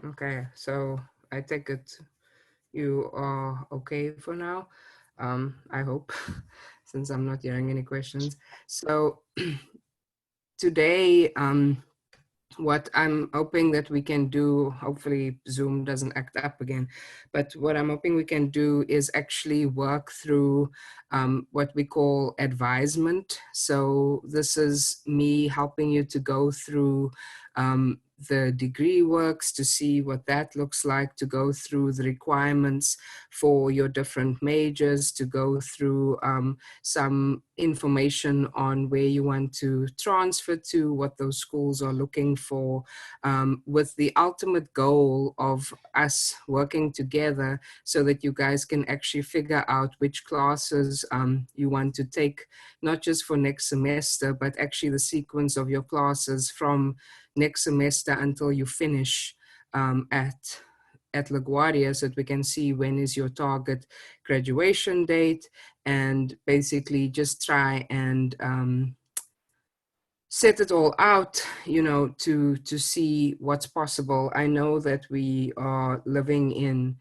Okay, so I take it you are okay for now. I hope, since I'm not hearing any questions. So today, what I'm hoping that we can do, hopefully Zoom doesn't act up again, but what I'm hoping we can do is actually work through what we call advisement. So this is me helping you to go through the degree works, to see what that looks like, to go through the requirements for your different majors, to go through some information on where you want to transfer to, what those schools are looking for, with the ultimate goal of us working together so that you guys can actually figure out which classes you want to take, not just for next semester, but actually the sequence of your classes from next semester until you finish at LaGuardia, so that we can see when is your target graduation date, and basically just try and set it all out, to see what's possible. I know that we are living in,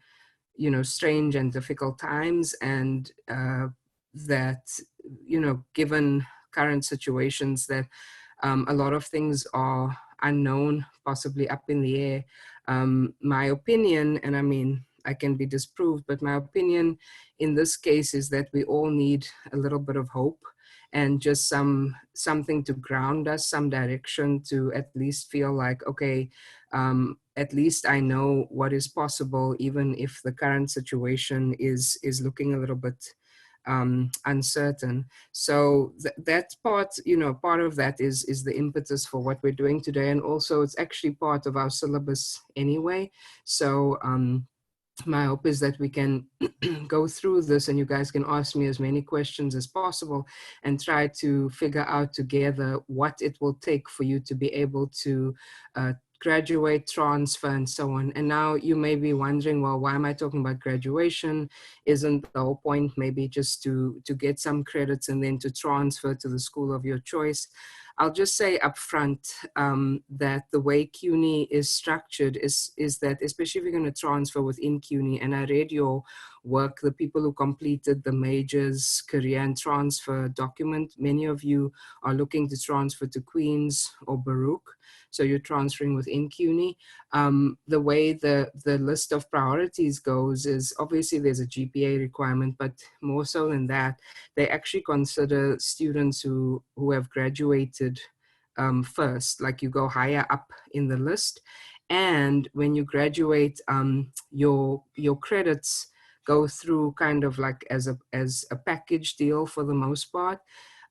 strange and difficult times, and that, given current situations, that a lot of things are unknown, possibly up in the air. My opinion, and I mean, I can be disproved, but my opinion in this case is that we all need a little bit of hope and just something to ground us, some direction to at least feel like, okay, at least I know what is possible, even if the current situation is looking a little bit uncertain. So that part, part of that is the impetus for what we're doing today. And also it's actually part of our syllabus anyway. So my hope is that we can go through this and you guys can ask me as many questions as possible and try to figure out together what it will take for you to be able to graduate, transfer, and so on. And now you may be wondering, well, why am I talking about graduation? Isn't the whole point maybe just to get some credits and then to transfer to the school of your choice? I'll just say upfront that the way CUNY is structured is that, especially if you're going to transfer within CUNY, and I read your work, the people who completed the majors, career and transfer document, many of you are looking to transfer to Queens or Baruch. So you're transferring within CUNY. The way the list of priorities goes is obviously there's a GPA requirement, but more so than that, they actually consider students who have graduated first, like you go higher up in the list. And when you graduate, your credits go through kind of like as a package deal for the most part.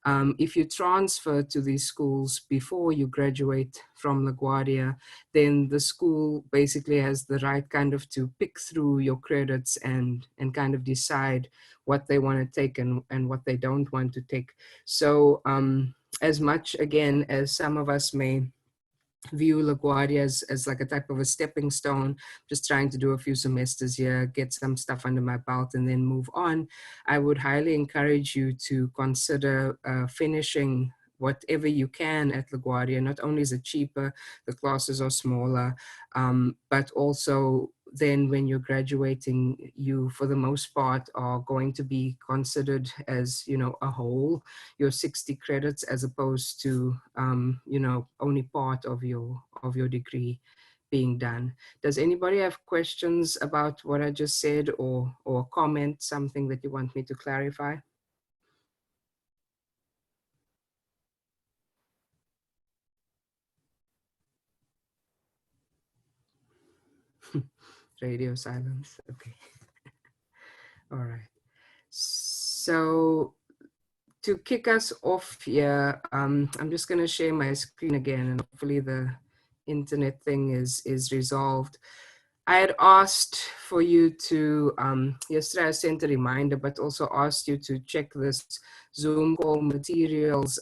If you transfer to these schools before you graduate from LaGuardia, then the school basically has the right kind of to pick through your credits and kind of decide what they want to take and what they don't want to take. So as much, again, as some of us may view LaGuardia as like a type of a stepping stone, just trying to do a few semesters here, get some stuff under my belt and then move on, I would highly encourage you to consider finishing whatever you can at LaGuardia. Not only is it cheaper, the classes are smaller, but also then when you're graduating, you for the most part are going to be considered as, a whole, your 60 credits, as opposed to only part of your degree being done. Does anybody have questions about what I just said, or comment something that you want me to clarify? Radio silence. Okay. All right. So to kick us off here, I'm just going to share my screen again, and hopefully the internet thing is resolved. I had asked for you to, yesterday I sent a reminder, but also asked you to check this Zoom call materials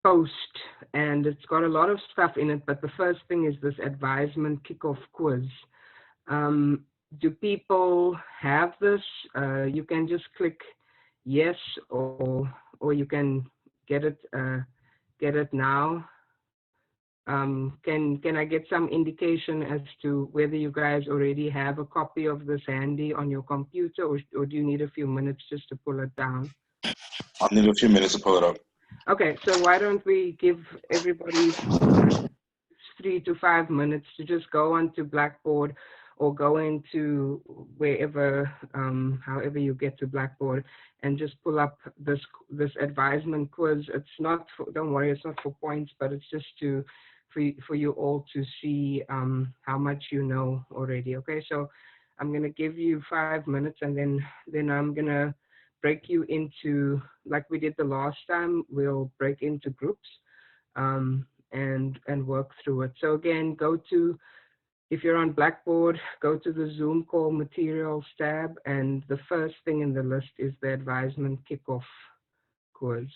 post, and it's got a lot of stuff in it, but the first thing is this advisement kickoff quiz. Do people have this? You can just click yes, or you can get it now. Can I get some indication as to whether you guys already have a copy of this handy on your computer, or do you need a few minutes just to pull it down? I'll need a few minutes to pull it up. Okay, so why don't we give everybody 3 to 5 minutes to just go onto Blackboard or go into wherever, however you get to Blackboard, and just pull up this advisement quiz. It's not for, don't worry, it's not for points, but it's just to for you all to see how much you know already. Okay, so I'm gonna give you 5 minutes, and then I'm gonna break you into, like we did the last time. We'll break into groups. And work through it. So again, go to, if you're on Blackboard, go to the Zoom call materials tab, and the first thing in the list is the Advisement Kickoff quiz.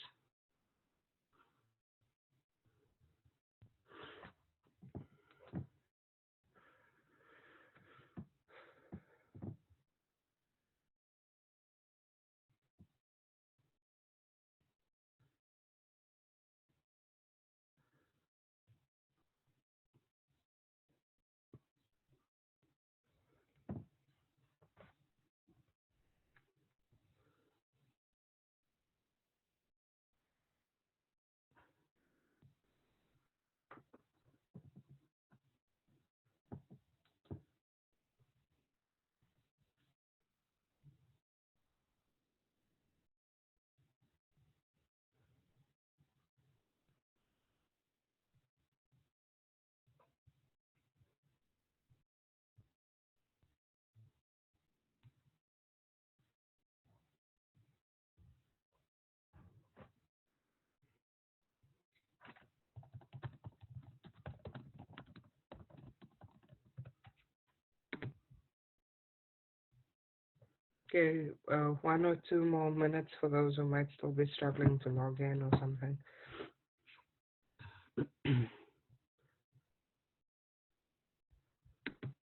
Okay, 1 or 2 more minutes for those who might still be struggling to log in or something.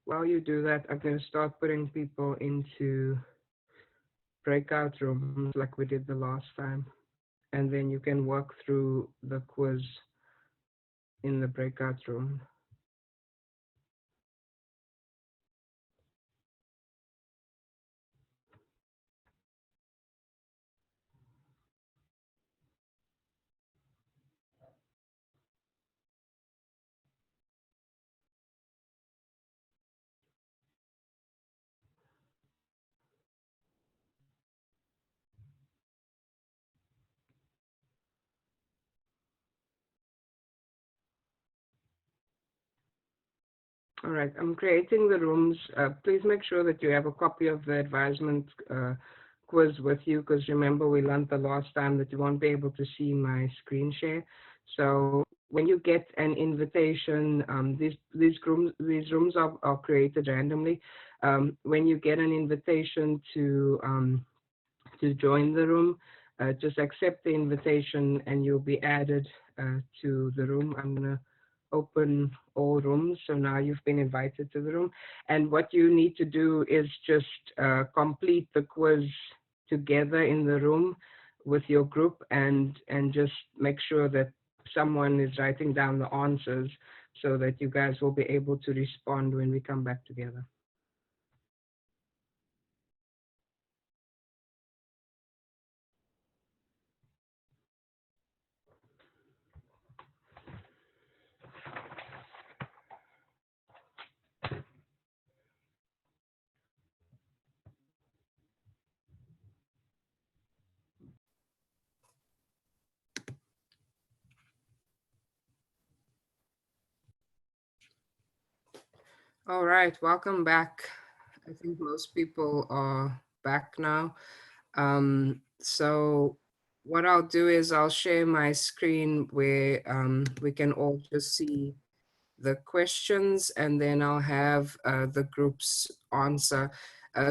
While you do that, I'm going to start putting people into breakout rooms like we did the last time. And then you can work through the quiz in the breakout room. All right, I'm creating the rooms. Please make sure that you have a copy of the advisement quiz with you, because remember we learned the last time that you won't be able to see my screen share. So when you get an invitation, these rooms are created randomly. When you get an invitation to join the room, just accept the invitation and you'll be added to the room. I'm gonna open all rooms. So now you've been invited to the room. And what you need to do is just complete the quiz together in the room with your group, and just make sure that someone is writing down the answers so that you guys will be able to respond when we come back together. All right, welcome back. I think most people are back now. So what I'll do is I'll share my screen where we can all just see the questions, and then I'll have the groups answer.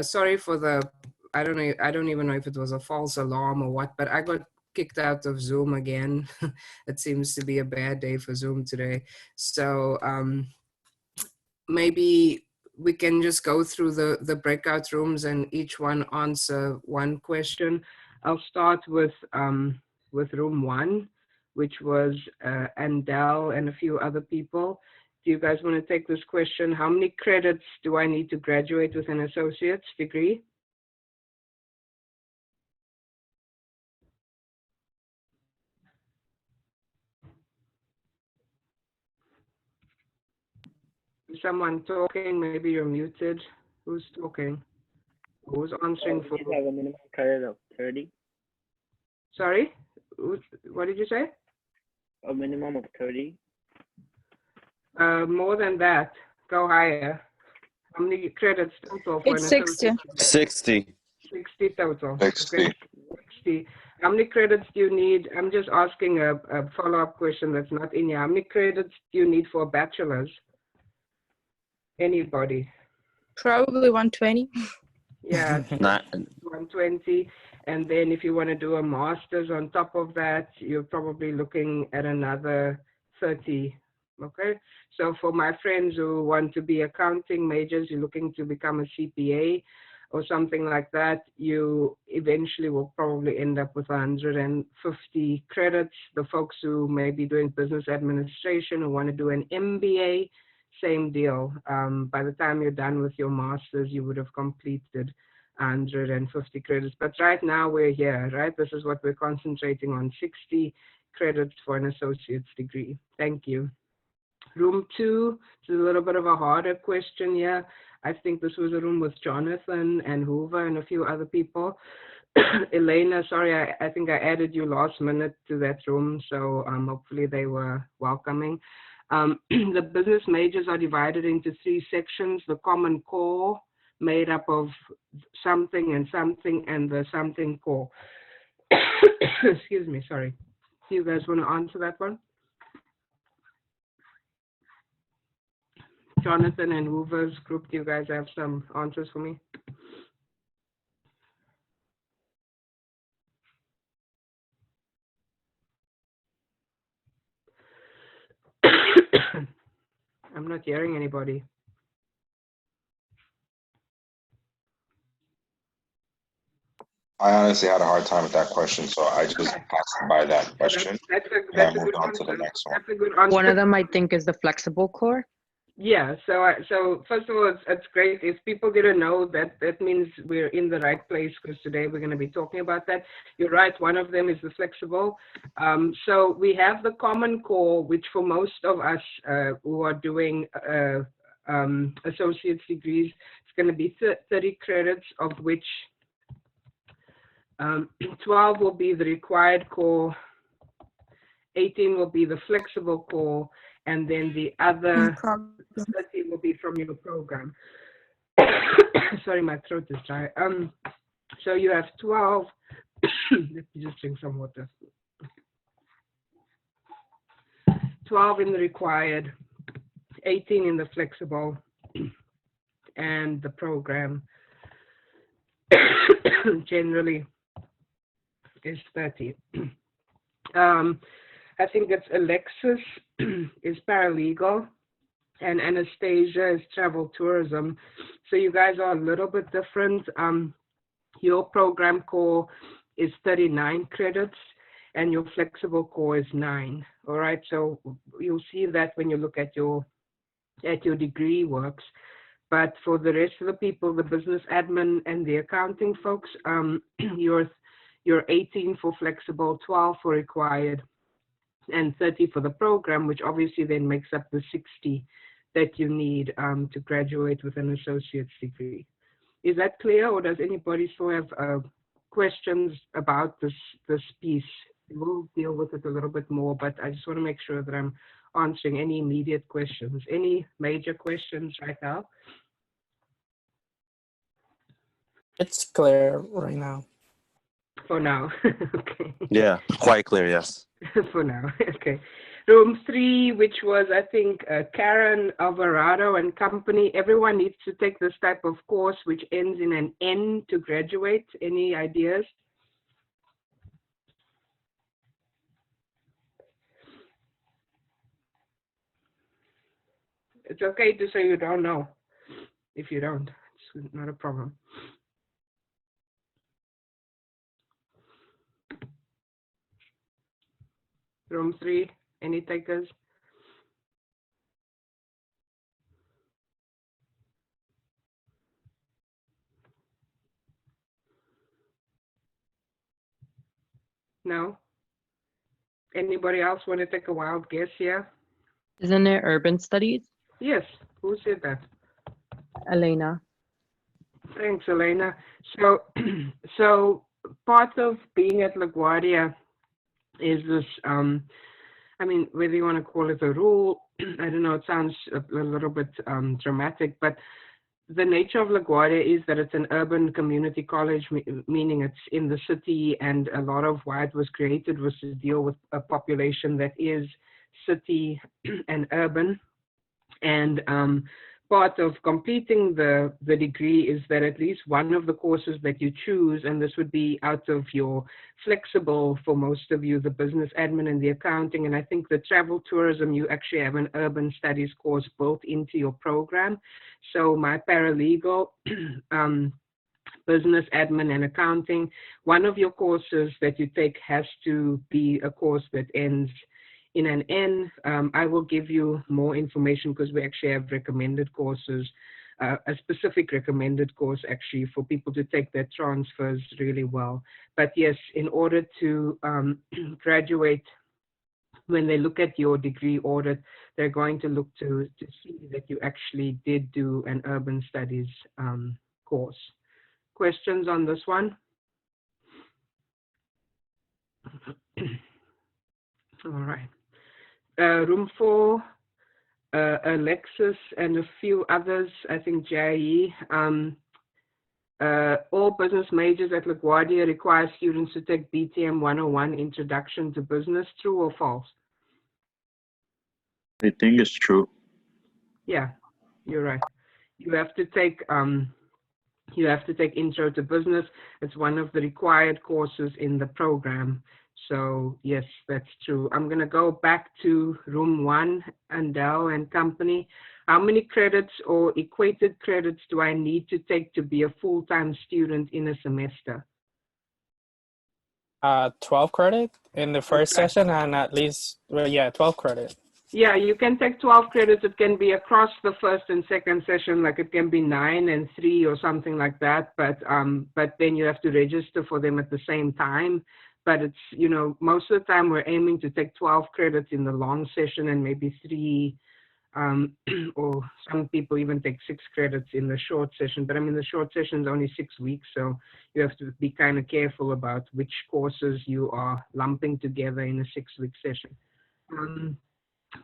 Sorry for the, I don't know, I don't even know if it was a false alarm or what, but I got kicked out of Zoom again. It seems to be a bad day for Zoom today. So maybe we can just go through the breakout rooms and each one answer one question. I'll start with room one. which was Andel and a few other people. Do you guys want to take this question? How many credits do I need to graduate with an associate's degree? Is someone talking? Maybe you're muted. Who's talking? Who's answering for? You have a minimum credit of 30. Sorry? What did you say? A minimum of 30. More than that. Go higher. How many credits total for It's an 60. associate? 60. 60 total. 60. Okay. 60. How many credits do you need? I'm just asking a follow-up question that's not in here. How many credits do you need for a bachelor's? Anybody? Probably 120. Yeah, Not 120. And then if you want to do a master's on top of that, you're probably looking at another 30. Okay, so for my friends who want to be accounting majors, you're looking to become a CPA or something like that, you eventually will probably end up with 150 credits. The folks who may be doing business administration who want to do an MBA, same deal. By the time you're done with your master's, you would have completed 150 credits. But right now we're here, right? This is what we're concentrating on, 60 credits for an associate's degree. Thank you. Room 2 is a little bit of a harder question here. I think this was a room with Jonathan and Hoover and a few other people. Elena, sorry, I think I added you last minute to that room, so hopefully they were welcoming. The business majors are divided into 3 sections: the common core, made up of something, and the something core. Excuse me, sorry. Do you guys want to answer that one? Jonathan and Hoover's group, do you guys have some answers for me? I'm not hearing anybody. I honestly had a hard time with that question, so I just passed by that question. That's And I a moved good on to the answer. next one. That's a good answer. One of them, I think, is the flexible core. Yeah, so first of all, it's great. If people didn't know that, that means we're in the right place, because today we're going to be talking about that. You're right, one of them is the flexible. So we have the common core, which for most of us who are doing associate's degrees, it's going to be 30 credits, of which 12 will be the required core, 18 will be the flexible core, and then the other 30 will be from your program. Sorry, my throat is dry. So you have 12. Let me just drink some water. 12 in the required, 18 in the flexible, and the program generally is 30. I think it's Alexis is paralegal, and Anastasia is travel tourism. So you guys are a little bit different. Your program core is 39 credits, and your flexible core is 9. All right, so you'll see that when you look at your degree works. But for the rest of the people, the business admin and the accounting folks, you're 18 for flexible, 12 for required, and 30 for the program, which obviously then makes up the 60 that you need to graduate with an associate's degree. Is that clear, or does anybody still have questions about this piece? We'll deal with it a little bit more, but I just want to make sure that I'm answering any immediate questions. Any major questions right now? It's clear right now. For now. Okay. Yeah, quite clear, yes. For now. Okay. Room 3, which was, I think, Karen Alvarado and company. Everyone needs to take this type of course, which ends in an N to graduate. Any ideas? It's okay to say you don't know. If you don't, it's not a problem. Room 3, any takers? No? Anybody else want to take a wild guess here? Isn't it urban studies? Yes, who said that? Elena. Thanks, Elena. So, so part of being at LaGuardia is this, I mean, whether you want to call it a rule, I don't know, it sounds a little bit dramatic, but the nature of LaGuardia is that it's an urban community college, meaning it's in the city, and a lot of why it was created was to deal with a population that is city and urban. And part of completing the degree is that at least one of the courses that you choose, and this would be out of your flexible, for most of you, the business admin and the accounting, and I think the travel tourism, you actually have an urban studies course built into your program. So my paralegal, business admin and accounting, one of your courses that you take has to be a course that ends in an N. I will give you more information because we actually have recommended courses, a specific recommended course actually for people to take their transfers really well. But yes, in order to graduate, when they look at your degree audit, they're going to look to see that you actually did do an urban studies course. Questions on this one? All right. Room 4, Alexis and a few others, I think JE. All business majors at LaGuardia require students to take BTM 101 Introduction to Business. True or false? I think it's true. Yeah, you're right. You have to take Intro to Business. It's one of the required courses in the program. So yes, that's true. I'm going to go back to room 1, Andel and company. How many credits or equated credits do I need to take to be a full-time student in a semester? 12 credit in the first Okay. session and at least, well, yeah, 12 credit. Yeah, you can take 12 credits. It can be across the first and second session, like it can be 9 and 3 or something like that. But then you have to register for them at the same time. But it's, you know, most of the time we're aiming to take 12 credits in the long session and maybe 3, or some people even take 6 credits in the short session. But I mean, the short session is only 6 weeks, so you have to be kind of careful about which courses you are lumping together in a 6-week session.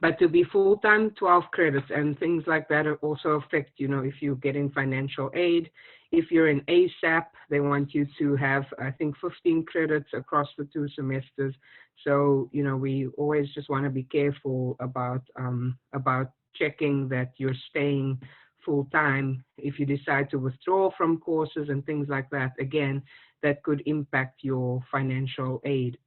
But to be full-time, 12 credits and things like that also affect, you know, if you get in financial aid. If you're in ASAP, they want you to have, I think, 15 credits across the 2 semesters. So, you know, we always just want to be careful about checking that you're staying full-time. If you decide to withdraw from courses and things like that, again, that could impact your financial aid.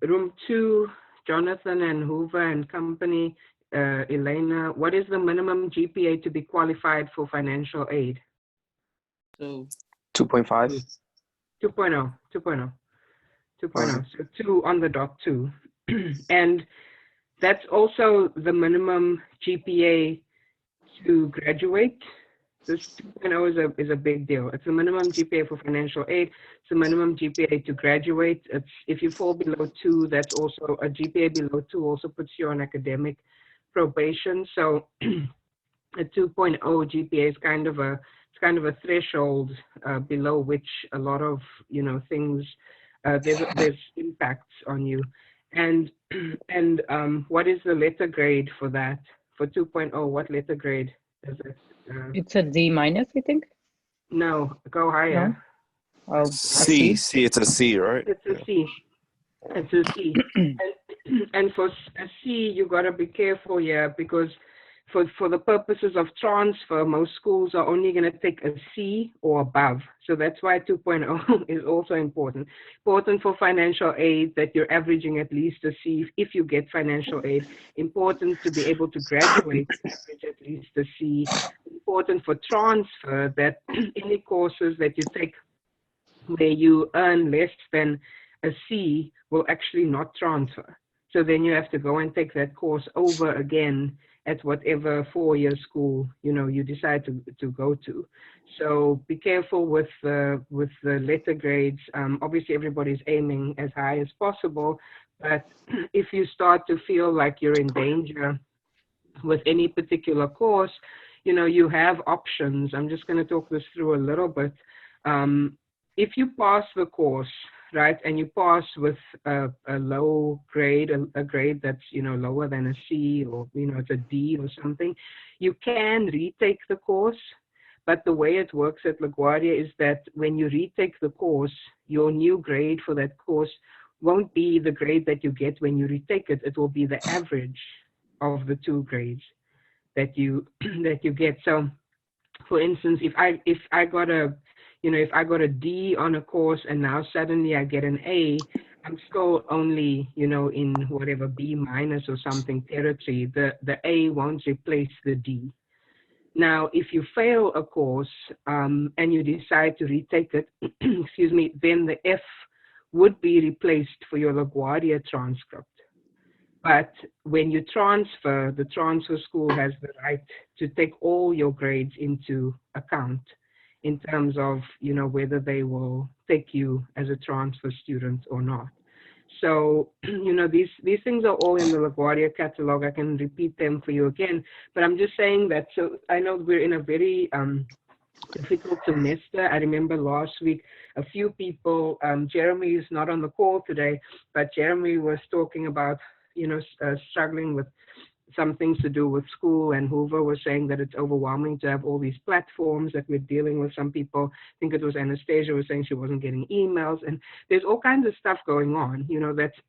Room 2, Jonathan and Hoover and company, Elena, what is the minimum GPA to be qualified for financial aid? So 2.5. 2.0, 2.0, 2.0, so 2 on the dot 2. And that's also the minimum GPA to graduate. This 2.0 is a big deal. It's the minimum GPA for financial aid. It's the minimum GPA to graduate. It's, if you fall below 2, that's also a GPA below 2 also puts you on academic probation. So a 2.0 GPA is kind of a threshold below which a lot of, you know, things, there's impacts on you. And what is the letter grade for that? For 2.0, what letter grade is it? It's a D minus, I think. No, go higher. No? Oh, C, it's a C, right? It's a C. It's a C. And for a C, you got to be careful here because for the purposes of transfer, most schools are only going to take a C or above. So that's why 2.0 is also important. Important for financial aid that you're averaging at least a C if you get financial aid. Important to be able to graduate, average at least a C. Important for transfer that any courses that you take where you earn less than a C will actually not transfer. So then you have to go and take that course over again at whatever 4-year school you decide to go to. So be careful with the letter grades. Obviously, everybody's aiming as high as possible, but if you start to feel like you're in danger with any particular course, you have options. I'm just going to talk this through a little bit. If you pass the course, right, and you pass with a low grade, a grade that's lower than a C, or it's a D or something, you can retake the course. But the way it works at LaGuardia is that when you retake the course, your new grade for that course won't be the grade that you get when you retake it. It will be the average of the 2 grades that you get. So, for instance, if I got a D on a course and now suddenly I get an A, I'm still only in whatever B- or something territory. The A won't replace the D. Now, if you fail a course and you decide to retake it, excuse me, then the F would be replaced for your LaGuardia transcript. But when you transfer, the transfer school has the right to take all your grades into account in terms of, whether they will take you as a transfer student or not. So, these things are all in the LaGuardia catalog. I can repeat them for you again, but I'm just saying that, so I know we're in a very difficult semester. I remember last week, a few people, Jeremy is not on the call today, but Jeremy was talking about, struggling with some things to do with school, and Hoover was saying that it's overwhelming to have all these platforms that we're dealing with. Some people, I think it was Anastasia, was saying she wasn't getting emails, and there's all kinds of stuff going on, that's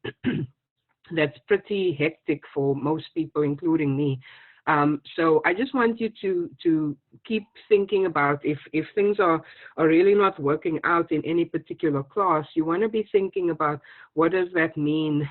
that's pretty hectic for most people, including me. So I just want you to keep thinking about if things are really not working out in any particular class, you want to be thinking about what does that mean,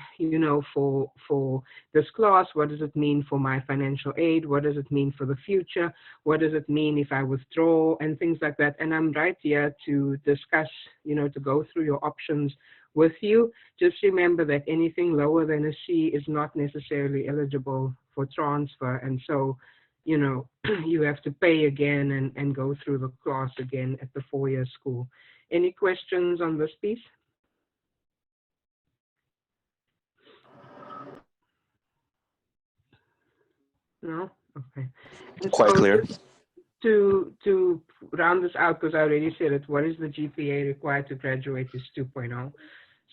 for this class? What does it mean for my financial aid? What does it mean for the future? What does it mean if I withdraw, and things like that? And I'm right here to discuss, to go through your options with you. Just remember that anything lower than a C is not necessarily eligible for transfer, and so you have to pay again and go through the class again at the 4-year school. Any questions on this piece? No? Okay. And Quite so clear. just to round this out, because I already said it, what is the GPA required to graduate is 2.0.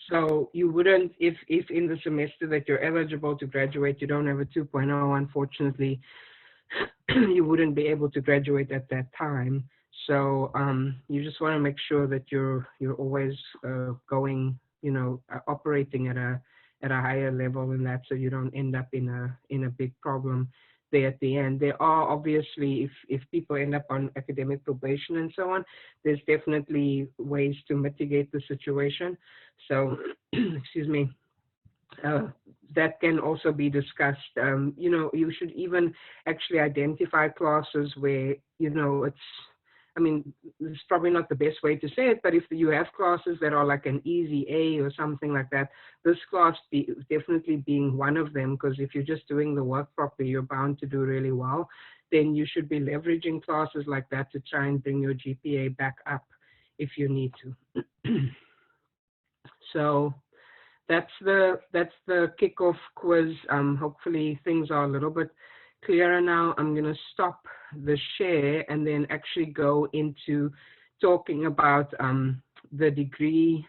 So you wouldn't, if in the semester that you're eligible to graduate, you don't have a 2.0, unfortunately, you wouldn't be able to graduate at that time. So you just want to make sure that you're always going, operating at a higher level than that, so you don't end up in a big problem there at the end. There are obviously, if people end up on academic probation and so on, there's definitely ways to mitigate the situation. So, excuse me, that can also be discussed. You should even actually identify classes where, it's, I mean, it's probably not the best way to say it, but if you have classes that are like an easy A or something like that, this class definitely being one of them, because if you're just doing the work properly, you're bound to do really well. Then you should be leveraging classes like that to try and bring your GPA back up if you need to. So that's the kickoff quiz. Hopefully things are a little bit clearer now. I'm going to stop the share and then actually go into talking about the degree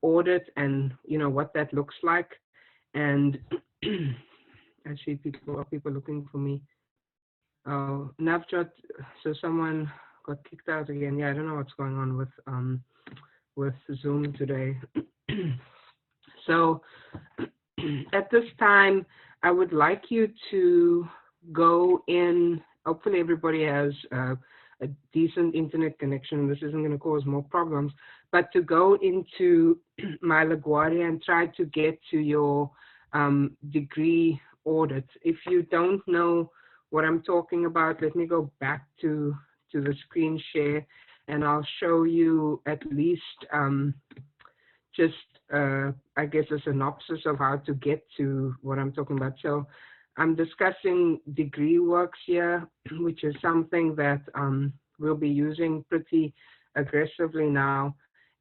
audit and what that looks like. And I see people looking for me. Navjot, so someone got kicked out again. Yeah, I don't know what's going on with Zoom today. So at this time, I would like you to go in. Hopefully everybody has a decent internet connection. This isn't going to cause more problems, but to go into my LaGuardia and try to get to your degree audit. If you don't know what I'm talking about, let me go back to the screen share and I'll show you at least just, I guess, a synopsis of how to get to what I'm talking about. So I'm discussing degree works here, which is something that we'll be using pretty aggressively now.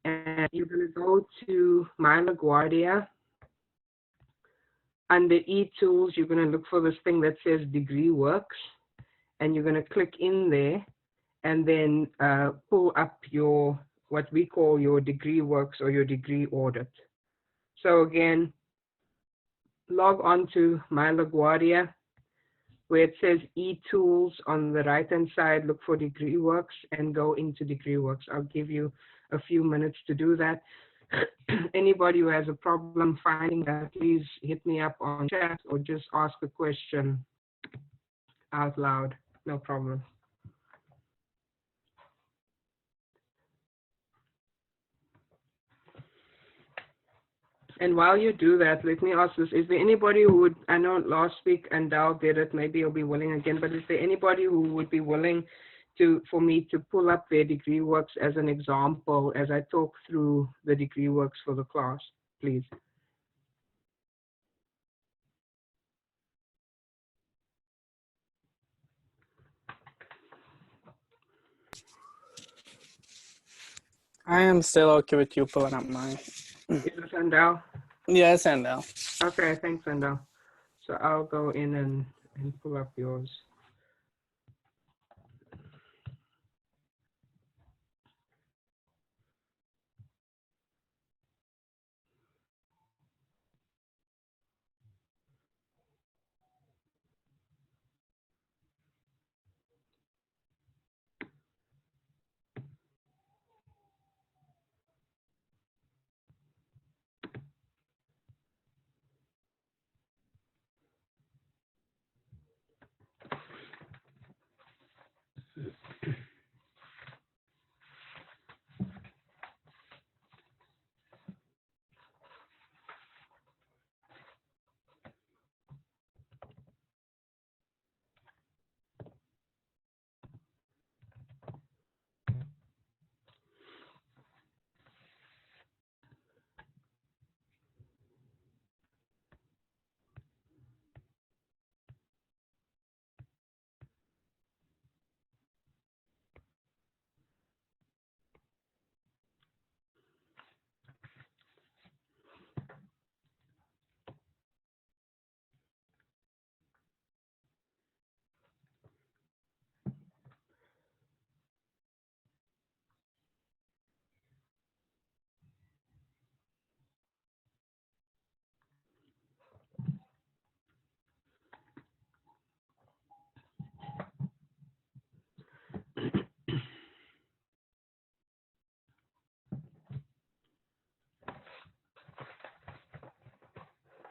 And you're going to go to My LaGuardia. Under e-tools, you're going to look for this thing that says degree works, and you're going to click in there and then pull up your, what we call your degree works or your degree audit. So again, log on to My LaGuardia, where it says e-tools on the right-hand side, look for degree works and go into degree works. I'll give you a few minutes to do that. Anybody who has a problem finding that, please hit me up on chat or just ask a question out loud. No problem. And while you do that, let me ask this. Is there anybody who would, I know last week Andal did it, maybe he'll be willing again, but is there anybody who would be willing for me to pull up their degree works as an example as I talk through the degree works for the class, please? I am still okay with you pulling up mine. Is this Andal? Yes, and now. Okay, thanks, Andal. So I'll go in and pull up yours.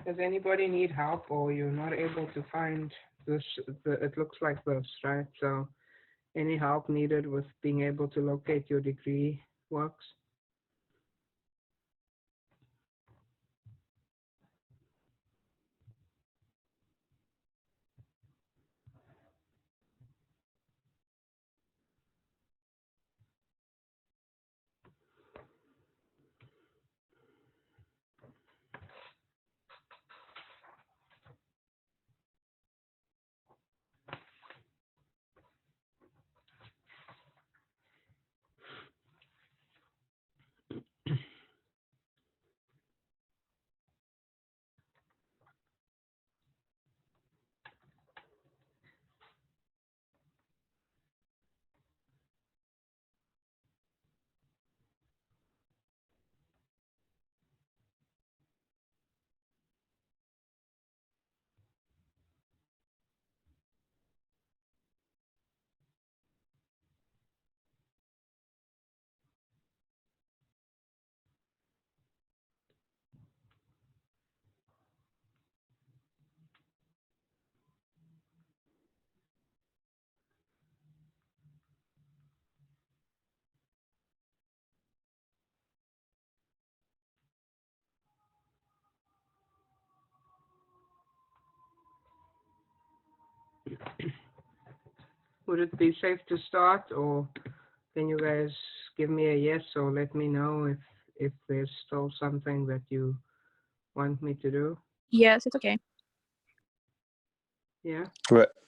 Does anybody need help or you're not able to find this? It looks like this, right? So any help needed with being able to locate your degree works? Would it be safe to start, or can you guys give me a yes or let me know if there's still something that you want me to do. Yes, it's okay. Yeah,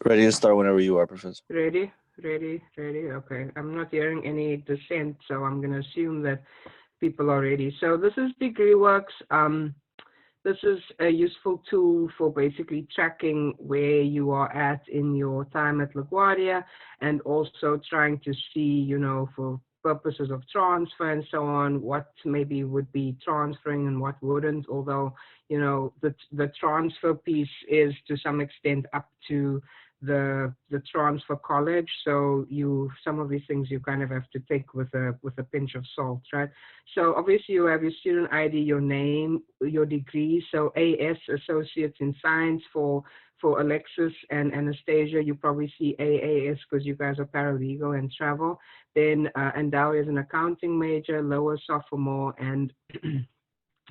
Ready to start whenever you are, Professor. ready, ready, ready. Okay, I'm not hearing any dissent, so I'm going to assume that people are ready. So this is DegreeWorks. This is a useful tool for basically tracking where you are at in your time at LaGuardia, and also trying to see, you know, for purposes of transfer and so on, what maybe would be transferring and what wouldn't, although, you know, the transfer piece is to some extent up to the transfer college. So some of these things you kind of have to take with a pinch of salt, right? So obviously you have your student ID, your name, your degree. So AS, Associates in Science, for Alexis and Anastasia. You probably see AAS because you guys are paralegal and travel. Then Andawi is an accounting major, lower sophomore, and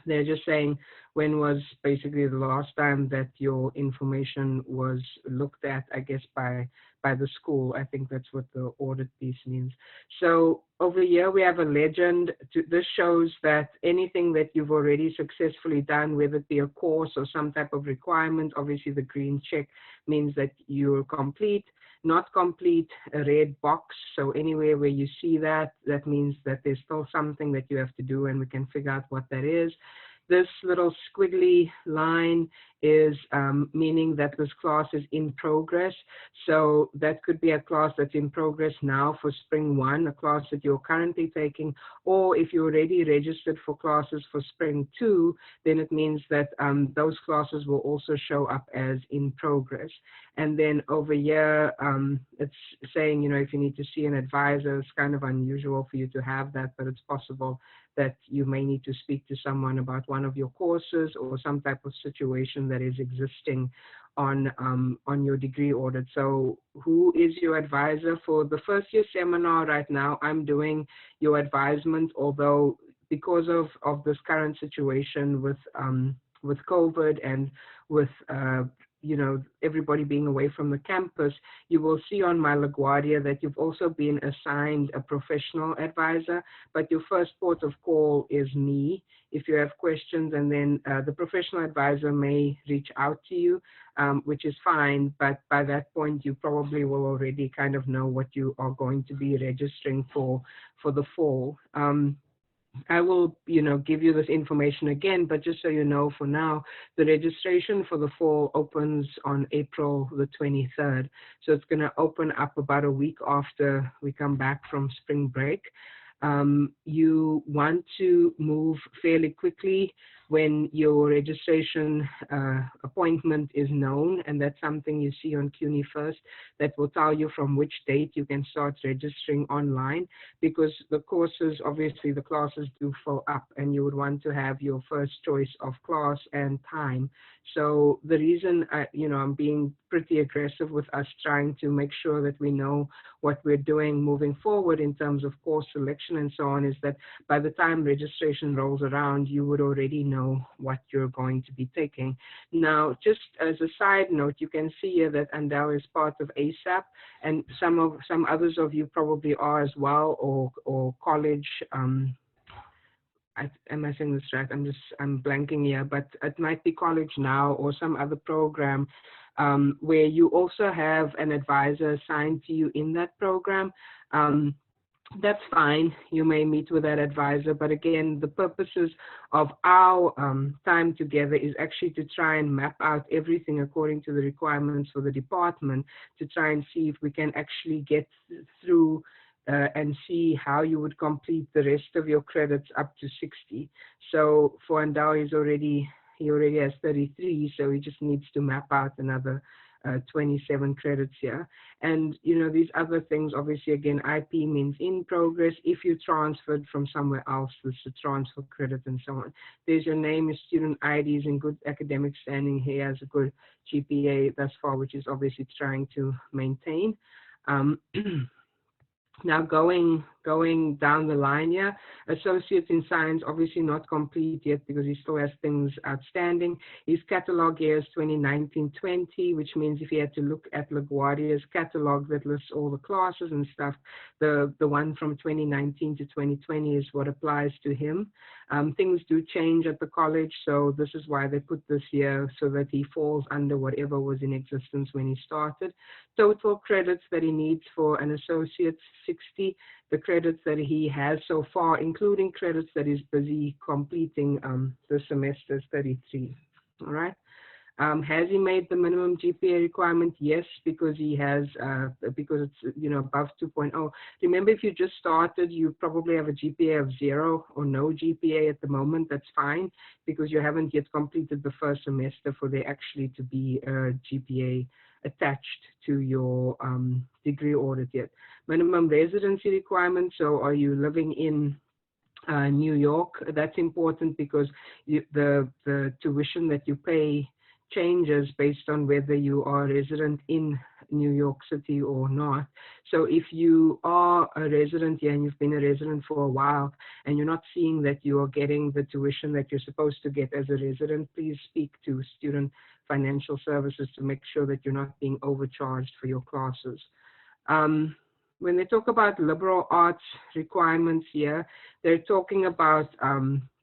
they're just saying when was basically the last time that your information was looked at, I guess, by the school. I think that's what the audit piece means. So over here we have a legend. This shows that anything that you've already successfully done, whether it be a course or some type of requirement, obviously the green check means that you're complete. Not complete, a red box. So anywhere where you see that, that means that there's still something that you have to do, and we can figure out what that is. This little squiggly line is meaning that this class is in progress. So that could be a class that's in progress now for Spring 1, a class that you're currently taking, or if you're already registered for classes for Spring 2, then it means that those classes will also show up as in progress. And then over here, it's saying, you know, if you need to see an advisor, it's kind of unusual for you to have that, but it's possible that you may need to speak to someone about one of your courses or some type of situation that is existing on your degree audit. So who is your advisor? For the first year seminar right now, I'm doing your advisement, although because of this current situation with COVID and with you know, everybody being away from the campus, you will see on my LaGuardia that you've also been assigned a professional advisor, but your first port of call is me if you have questions, and then the professional advisor may reach out to you, which is fine, but by that point you probably will already kind of know what you are going to be registering for the fall. I will, you know, give you this information again, but just so you know, for now, the registration for the fall opens on April the 23rd. So it's going to open up about a week after we come back from spring break. You want to move fairly quickly when your registration appointment is known, and that's something you see on CUNY First that will tell you from which date you can start registering online, because the courses, obviously the classes do fill up, and you would want to have your first choice of class and time. So the reason I'm being pretty aggressive with us trying to make sure that we know what we're doing moving forward in terms of course selection and so on is that by the time registration rolls around, you would already know what you're going to be taking. Now, just as a side note, you can see here that Andal is part of ASAP, and some others of you probably are as well, or college. Am I saying this right? I'm blanking here, but it might be College Now or some other program where you also have an advisor assigned to you in that program. That's fine. You may meet with that advisor, but again, the purposes of our time together is actually to try and map out everything according to the requirements for the department, to try and see if we can actually get through and see how you would complete the rest of your credits up to 60. So for Andao, he already has 33, so he just needs to map out another 27 credits here. And these other things, obviously, again, IP means in progress. If you transferred from somewhere else, this is a transfer credit and so on. There's your name, your student ID is in good academic standing. He has a good GPA thus far, which is obviously trying to maintain. Now going going down the line here. Associates in Science, obviously not complete yet because he still has things outstanding. His catalog year is 2019-20, which means if he had to look at LaGuardia's catalog that lists all the classes and stuff, the one from 2019 to 2020 is what applies to him. Things do change at the college, so this is why they put this year so that he falls under whatever was in existence when he started. Total credits that he needs for an associate's 60. The credits that he has so far, including credits that he's busy completing this semester, is 33. All right. Has he made the minimum GPA requirement? Yes, because he has, because it's, you know, above 2.0. Remember, if you just started, you probably have a GPA of 0 or no GPA at the moment. That's fine because you haven't yet completed the first semester for there actually to be a GPA attached to your degree audit yet. Minimum residency requirement. So are you living in New York? That's important because the tuition that you pay changes based on whether you are a resident in New York City or not. So if you are a resident here and you've been a resident for a while and you're not seeing that you are getting the tuition that you're supposed to get as a resident, please speak to Student Financial Services to make sure that you're not being overcharged for your classes. When they talk about liberal arts requirements here, they're talking about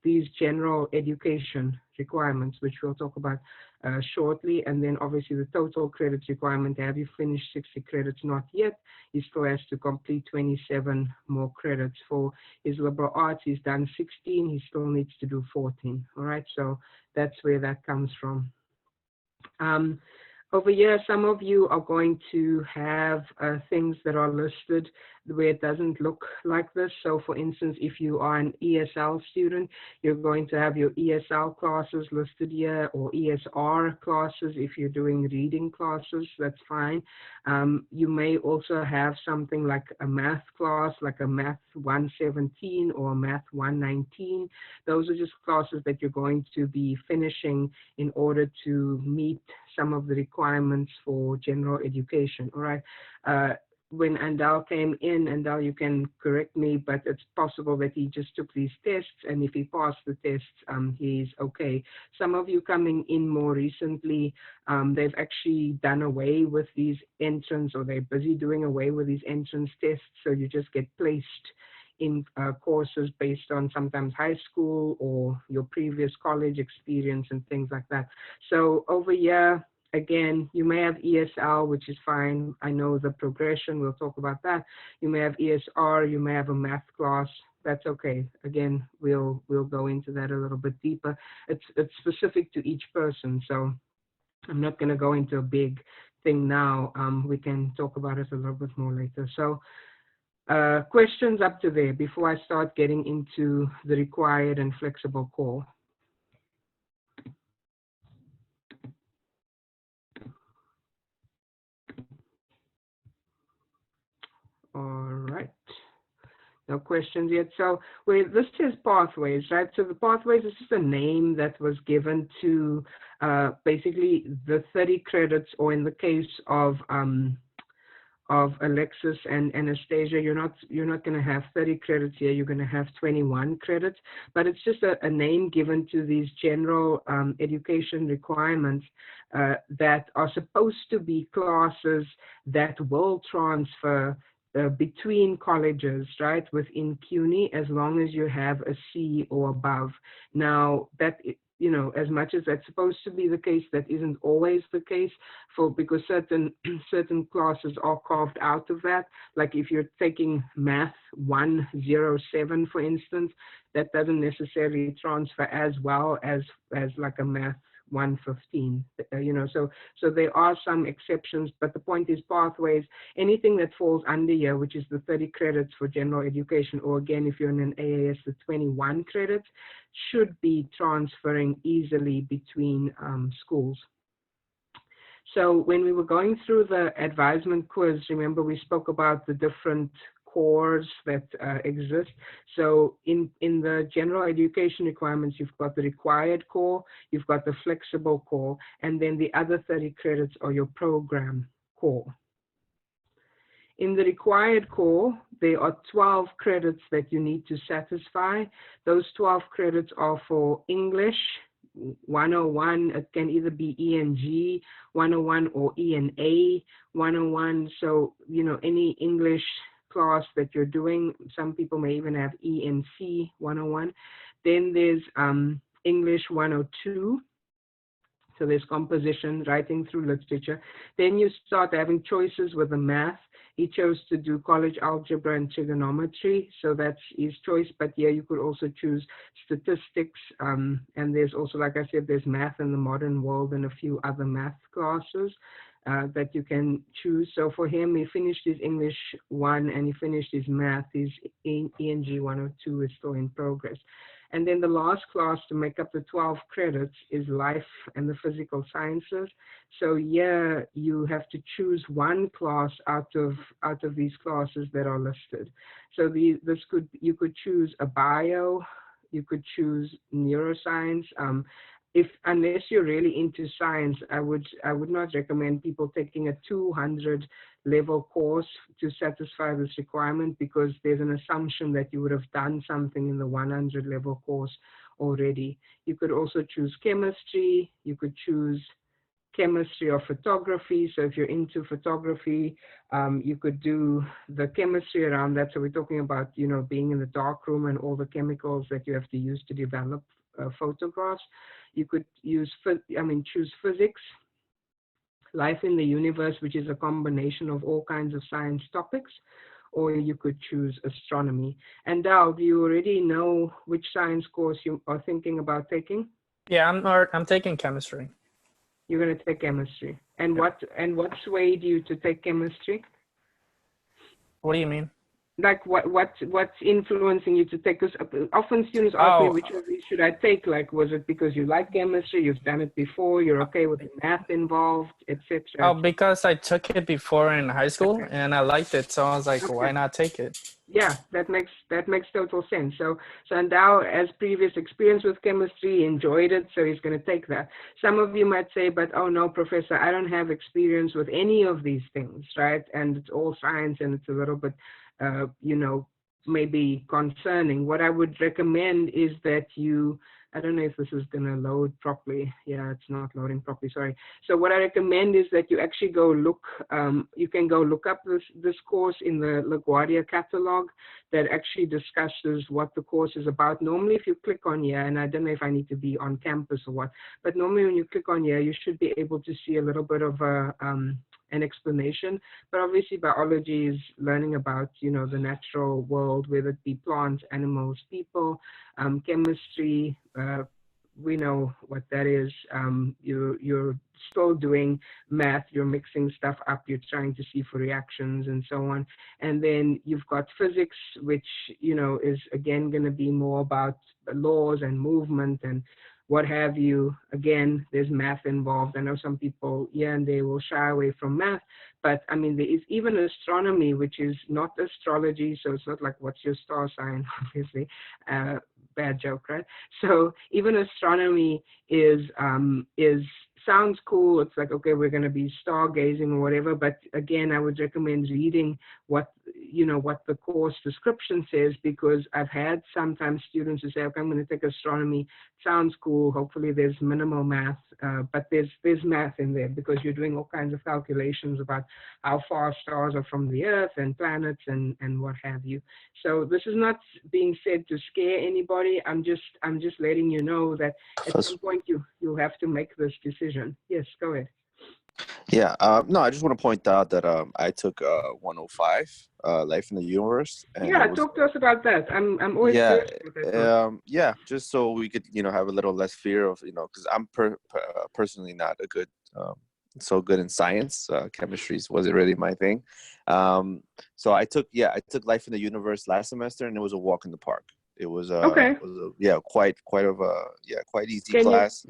these general education requirements, which we'll talk about shortly. And then obviously the total credits requirement. Have you finished 60 credits? Not yet. He still has to complete 27 more credits. For his liberal arts, he's done 16. He still needs to do 14. All right, so that's where that comes from. Over here, some of you are going to have things that are listed where it doesn't look like this. So for instance, if you are an ESL student, you're going to have your ESL classes listed here, or ESR classes if you're doing reading classes, that's fine. You may also have something like a math class, like a Math 117 or a Math 119. Those are just classes that you're going to be finishing in order to meet some of the requirements for general education. All right. When Andal came in, Andal, you can correct me, but it's possible that he just took these tests, and if he passed the tests, he's okay. Some of you coming in more recently, they've actually done away with these entrance, or they're busy doing away with these entrance tests, so you just get placed in courses based on sometimes high school or your previous college experience and things like that. So over here, again, you may have ESL, which is fine. I know the progression, we'll talk about that. You may have ESR, you may have a math class. That's okay. Again, we'll go into that a little bit deeper. It's specific to each person, so I'm not going to go into a big thing now. We can talk about it a little bit more later. So questions up to there before I start getting into the required and flexible core. All right. No questions yet. So this says pathways, right? So the pathways is just a name that was given to basically the 30 credits, or in the case of Alexis and Anastasia, you're not going to have 30 credits here. You're going to have 21 credits, but it's just a name given to these general education requirements that are supposed to be classes that will transfer between colleges, right, within CUNY, as long as you have a C or above. Now, that, you know, as much as that's supposed to be the case, that isn't always the case, because certain classes are carved out of that. Like if you're taking Math 107, for instance, that doesn't necessarily transfer as well as like a Math 115, you know, so there are some exceptions, but the point is pathways, anything that falls under here, which is the 30 credits for general education, or again, if you're in an AAS, the 21 credits, should be transferring easily between schools. So when we were going through the advisement quiz, remember we spoke about the different cores that exist. So in the general education requirements, you've got the required core, you've got the flexible core, and then the other 30 credits are your program core. In the required core, there are 12 credits that you need to satisfy. Those 12 credits are for English 101. It can either be E and G 101 or E and A 101. So, any English class that you're doing, some people may even have E and C 101. Then there's English 102. So there's composition, writing through literature. Then you start having choices with the math. He chose to do college algebra and trigonometry, so that's his choice. But yeah, you could also choose statistics. And there's also, like I said, there's math in the modern world and a few other math classes that you can choose. So for him, he finished his English 1 and he finished his math. His ENG 102 is still in progress. And then the last class to make up the 12 credits is life and the physical sciences. So yeah, you have to choose one class out of these classes that are listed. So you could choose a bio, you could choose neuroscience. Unless you're really into science, I would not recommend people taking a 200 level course to satisfy this requirement, because there's an assumption that you would have done something in the 100 level course already. You could also choose chemistry, you could choose chemistry or photography. So if you're into photography, you could do the chemistry around that. So we're talking about, being in the dark room and all the chemicals that you have to use to develop photographs. You could choose physics, life in the universe, which is a combination of all kinds of science topics, or you could choose astronomy. And Dal, do you already know which science course you are thinking about taking? Yeah, I'm taking chemistry. You're going to take chemistry. And what swayed you to take chemistry? What do you mean? Like what's influencing you to take? Because often students ask me, which of these should I take? Like, was it because you like chemistry, you've done it before, you're okay with the math involved, etc.? Oh, because I took it before in high school and I liked it, so I was like, Okay. why not take it? Yeah, that makes total sense. So Ndao has previous experience with chemistry, enjoyed it, so he's going to take that. Some of you might say, but oh no, Professor, I don't have experience with any of these things, right? And it's all science and it's a little bit, maybe concerning. What I would recommend is that you, I don't know if this is going to load properly. Yeah, it's not loading properly, sorry. So what I recommend is that you actually go look, you can go look up this course in the LaGuardia Catalog that actually discusses what the course is about. Normally, if you click on here, and I don't know if I need to be on campus or what, but normally when you click on here, you should be able to see a little bit of an explanation. But obviously biology is learning about, the natural world, whether it be plants, animals, people. Chemistry, we know what that is. You're still doing math, you're mixing stuff up, you're trying to see for reactions and so on. And then you've got physics, which, is again going to be more about laws and movement and what have you. Again, there's math involved. I know some people, and they will shy away from math, but I mean, there is even astronomy, which is not astrology, so it's not like what's your star sign, obviously. Bad joke, right? So even astronomy sounds cool. It's like, okay, we're going to be stargazing or whatever. But again, I would recommend reading what the course description says, because I've had sometimes students who say, okay, I'm going to take astronomy. Sounds cool. Hopefully there's minimal math, but there's math in there, because you're doing all kinds of calculations about how far stars are from the Earth and planets and what have you. So this is not being said to scare anybody. I'm just letting you know that at some point you'll have to make this decision. Yes, go ahead. Yeah, no, I just want to point out that I took 105, Life in the Universe. And yeah, talk to us about that. I'm always curious about that. Yeah, just so we could, have a little less fear of, because I'm personally not a good, so good in science. Chemistry wasn't really my thing. So I took Life in the Universe last semester, and it was a walk in the park. It was quite easy class.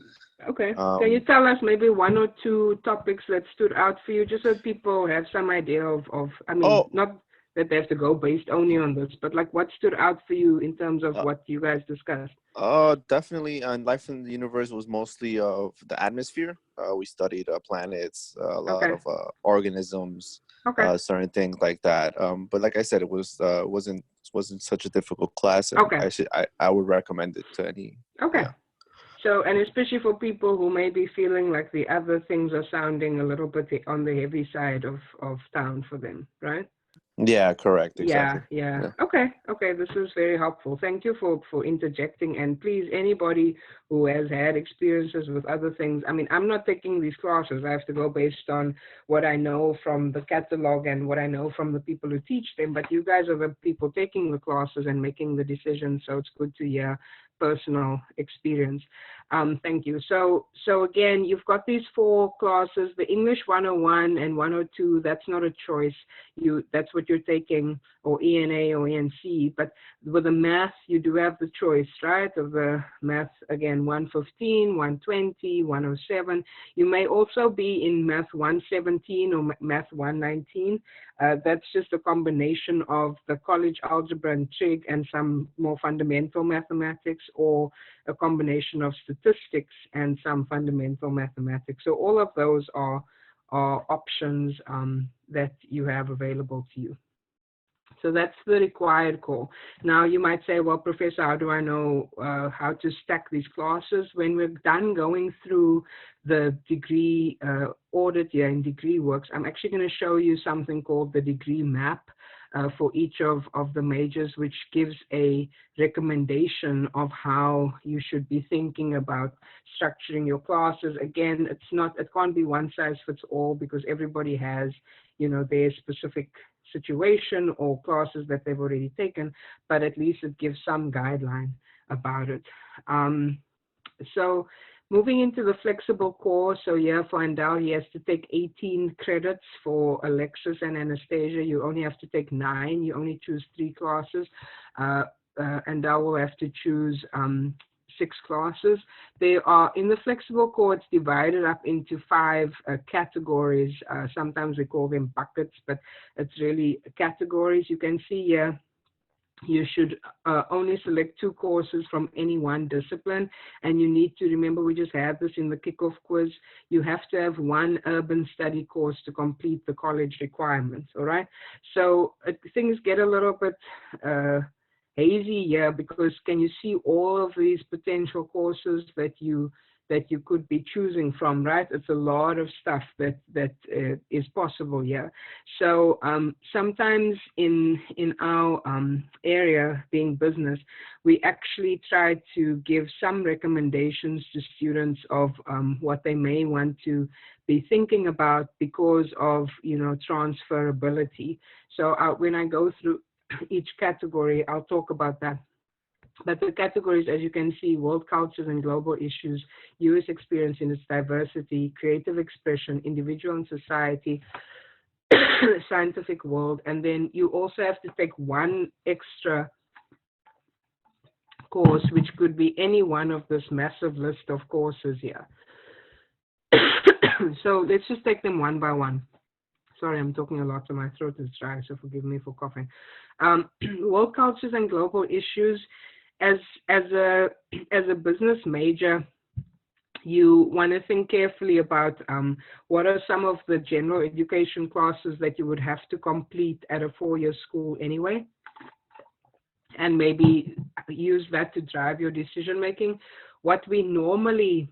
Okay. Can you tell us maybe one or two topics that stood out for you, just so people have some idea of not that they have to go based only on this, but like what stood out for you in terms of what you guys discussed? Definitely. And Life in the Universe was mostly of the atmosphere. We studied planets, a lot of organisms, Okay. certain things like that. But like I said, it wasn't such a difficult class, and Okay. I would recommend it to any. Okay. Yeah. So, and especially for people who may be feeling like the other things are sounding a little bit on the heavy side of town for them, right? Yeah, correct. Exactly. Yeah. Okay. This is very helpful. Thank you for interjecting. And please, anybody who has had experiences with other things, I mean, I'm not taking these classes. I have to go based on what I know from the catalog and what I know from the people who teach them. But you guys are the people taking the classes and making the decisions. So it's good to hear personal experience. Thank you. So again, you've got these 4 classes, the English 101 and 102, that's not a choice. That's what you're taking, or ENA or ENC, but with the math, you do have the choice, right, of the math, again, 115, 120, 107. You may also be in math 117 or math 119. That's just a combination of the college algebra and trig and some more fundamental mathematics, or a combination of statistics and some fundamental mathematics. So all of those are options that you have available to you. So that's the required core. Now you might say, well, Professor, how do I know how to stack these classes? When we're done going through the degree audit here in degree works, I'm actually going to show you something called the degree map for each of the majors, which gives a recommendation of how you should be thinking about structuring your classes. Again, it can't be one size fits all, because everybody has, their specific situation or classes that they've already taken, but at least it gives some guideline about it. So moving into the flexible course, so yeah, for Andal, he has to take 18 credits. For Alexis and Anastasia, you only have to take 9. You only choose 3 classes. Andal will have to choose 6 classes. They are in the flexible core, it's divided up into 5 categories. Sometimes we call them buckets, but it's really categories. You can see here, you should only select 2 courses from any one discipline. And you need to remember, we just had this in the kickoff quiz, you have to have 1 urban study course to complete the college requirements, all right? So things get a little bit hazy here, because can you see all of these potential courses that you could be choosing from, right? It's a lot of stuff that is possible here. So sometimes in our area, being business, we actually try to give some recommendations to students of what they may want to be thinking about because of, transferability. So when I go through each category, I'll talk about that. But the categories, as you can see, world cultures and global issues, US experience in its diversity, creative expression, individual and society, scientific world, and then you also have to take 1 extra course, which could be any one of this massive list of courses here. So let's just take them one by one. Sorry, I'm talking a lot, so my throat is dry, so forgive me for coughing. World cultures and global issues. As a business major, you want to think carefully about what are some of the general education classes that you would have to complete at a 4-year school anyway, and maybe use that to drive your decision making. What we normally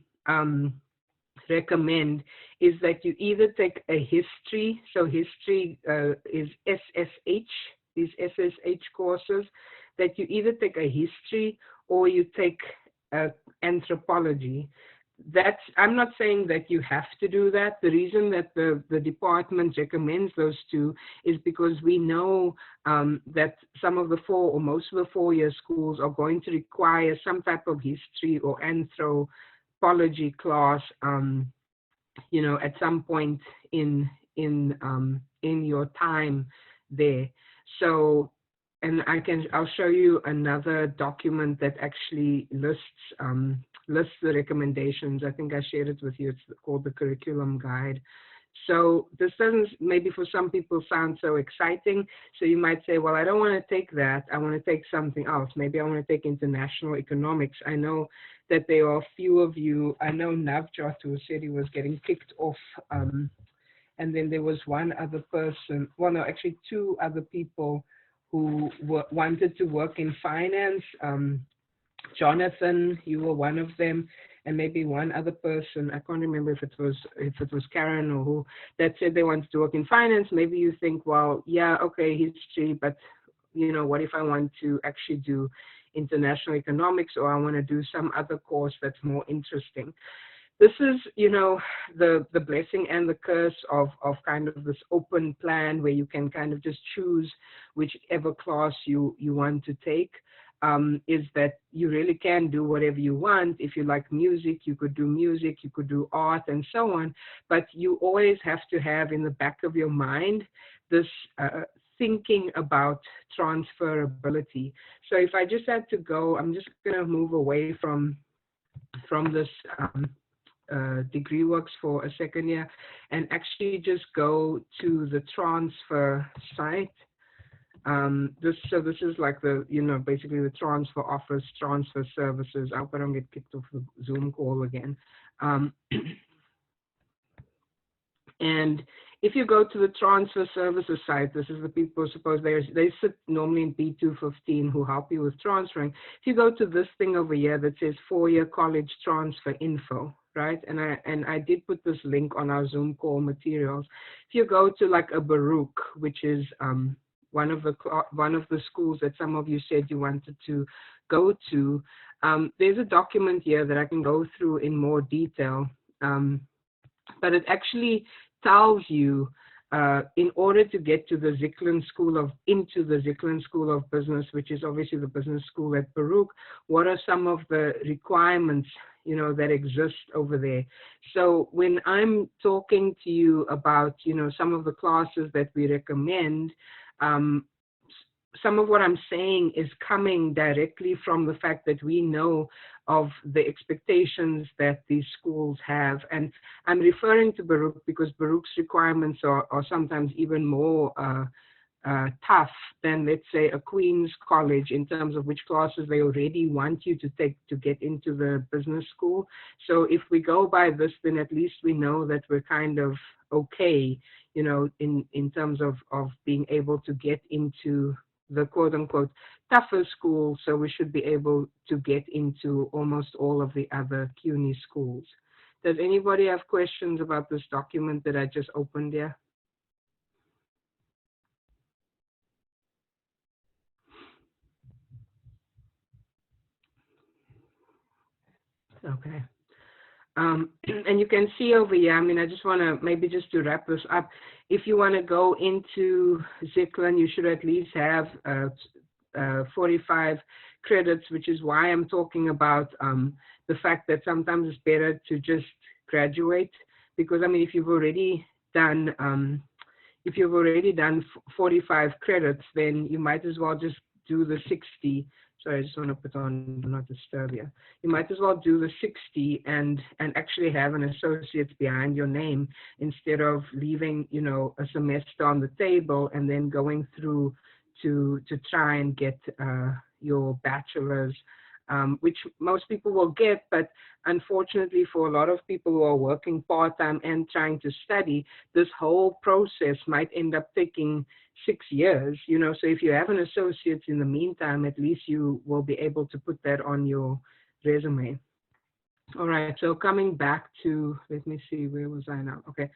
recommend is that you either take a history, so history is SSH, these SSH courses, that you either take a history or you take anthropology. I'm not saying that you have to do that. The reason that the department recommends those 2 is because we know that some of the 4 or most of the 4-year schools are going to require some type of history or anthropology class, at some point in your time there. So, and I'll show you another document that actually lists the recommendations. I think I shared it with you. It's called the curriculum guide. So this doesn't, maybe for some people, sound so exciting. So you might say, well, I don't want to take that. I want to take something else. Maybe I want to take international economics. I know that there are a few of you. I know Navjot, who said he was getting kicked off and then there was one other person, well, no, actually two other people who wanted to work in finance. Jonathan, you were one of them, and maybe one other person. I can't remember if it was Karen or who, that said they wanted to work in finance. Maybe you think, well, yeah, okay, history, but what if I want to actually do international economics, or I want to do some other course that's more interesting? This is, the blessing and the curse of kind of this open plan where you can kind of just choose whichever class you want to take. Is that you really can do whatever you want. If you like music, you could do music, you could do art and so on, but you always have to have in the back of your mind this thinking about transferability. So if I just had to go, I'm just going to move away from this degree works for a second here and actually just go to the transfer site. This is like the, basically the transfer office, transfer services. I hope I don't get kicked off the Zoom call again. And if you go to the transfer services site, this is the people, suppose they sit normally in B215 who help you with transferring. If you go to this thing over here that says 4-year college transfer info, right? And I did put this link on our Zoom call materials. If you go to like a Baruch, which is one of the schools that some of you said you wanted to go to, there's a document here that I can go through in more detail, but it actually tells you in order to get to the Zicklin into the Zicklin School of Business, which is obviously the business school at Baruch, what are some of the requirements that exist over there. So when I'm talking to you about some of the classes that we recommend, some of what I'm saying is coming directly from the fact that we know of the expectations that these schools have. And I'm referring to Baruch because Baruch's requirements are sometimes even more tough than, let's say, a Queen's College in terms of which classes they already want you to take to get into the business school. So if we go by this, then at least we know that we're kind of okay, in terms of being able to get into the quote unquote tougher school. So we should be able to get into almost all of the other CUNY schools. Does anybody have questions about this document that I just opened here? Okay. And you can see over here, I just want to maybe just to wrap this up, if you want to go into Zicklin, you should at least have 45 credits, which is why I'm talking about the fact that sometimes it's better to just graduate, because if you've already done 45 credits, then you might as well just do the 60. Sorry, I just want to put on Do Not Disturb here. You might as well do the 60 and actually have an associate behind your name instead of leaving, a semester on the table and then going through to try and get your bachelor's, which most people will get, but unfortunately for a lot of people who are working part-time and trying to study, this whole process might end up taking 6 years, so if you have an associate in the meantime, at least you will be able to put that on your resume. All right, so coming back to, let me see, where was I now? Okay.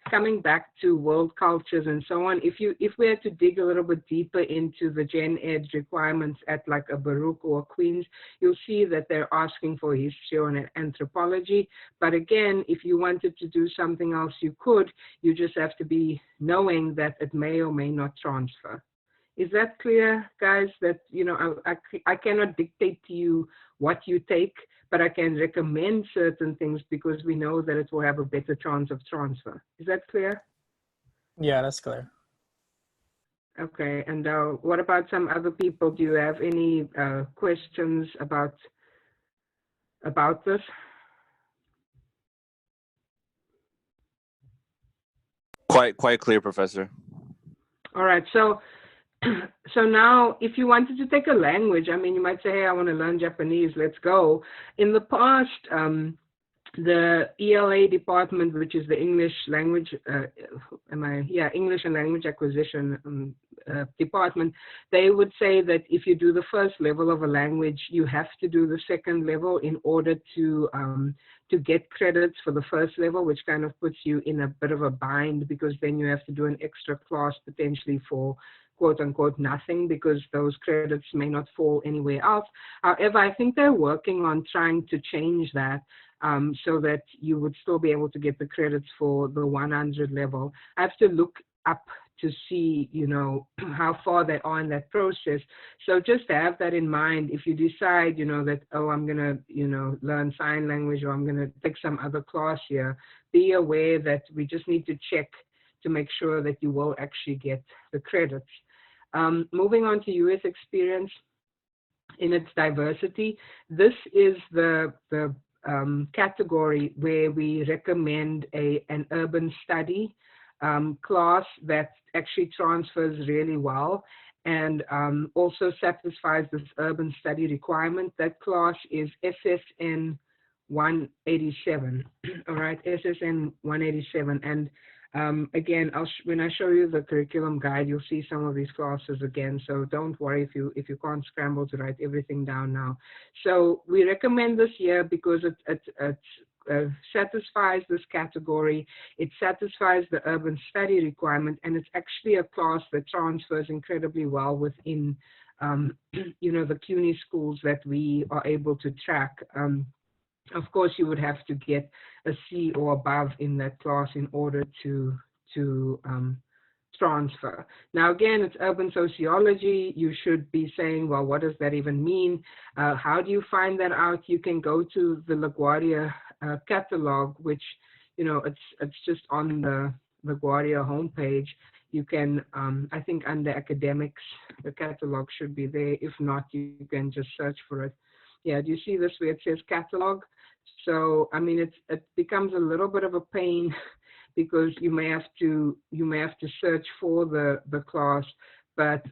Coming back to world cultures and so on, if we had to dig a little bit deeper into the Gen Ed requirements at like a Baruch or a Queen's, you'll see that they're asking for history or an anthropology. But again, if you wanted to do something else, you could. You just have to be knowing that it may or may not transfer. Is that clear, guys? That, I cannot dictate to you what you take, but I can recommend certain things because we know that it will have a better chance of transfer. Is that clear? Yeah, that's clear. Okay, and what about some other people? Do you have any questions about this? Quite clear, Professor. All right, so now if you wanted to take a language, you might say, hey, I want to learn Japanese, let's go. In the past, The ELA department, which is the English language, English and language acquisition department, they would say that if you do the first level of a language, you have to do the second level in order to get credits for the first level, which kind of puts you in a bit of a bind, because then you have to do an extra class potentially for quote unquote nothing, because those credits may not fall anywhere else. However, I think they're working on trying to change that, so that you would still be able to get the credits for the 100 level. I have to look up to see, you know, how far they are in that process. So just to have that in mind, if you decide, you know, that, oh, I'm going to, you know, learn sign language, or I'm going to take some other class here, be aware that we just need to check to make sure that you will actually get the credits. Moving on to US experience in its diversity, this is the category where we recommend an urban study class that actually transfers really well, and also satisfies this urban study requirement. That class is SSN 187. All right, SSN 187. And again, when I show you the curriculum guide, you'll see some of these classes again. So don't worry if you can't scramble to write everything down now. So we recommend this year because it satisfies this category. It satisfies the urban study requirement, and it's actually a class that transfers incredibly well within, you know, the CUNY schools that we are able to track. Of course, you would have to get a C or above in that class in order to transfer. Now, again, it's urban sociology. You should be saying, well, what does that even mean? How do you find that out? You can go to the Laguardia Catalog, which, you know, it's just on the Laguardia homepage. You can, I think under academics, the catalog should be there. If not, you can just search for it. Yeah, do you see this where it says catalog? So, I mean, it becomes a little bit of a pain because you may have to search for the class, but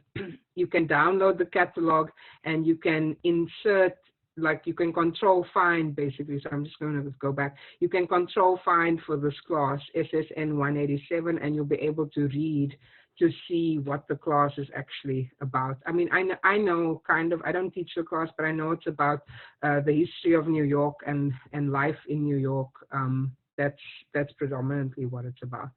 you can download the catalog and you can insert, like you can control find basically. So I'm just going to go back. You can control find for this class, SSN 187, and you'll be able to read to see what the class is actually about. I mean, I know kind of, I don't teach the class, but I know it's about the history of New York and life in New York. That's predominantly what it's about.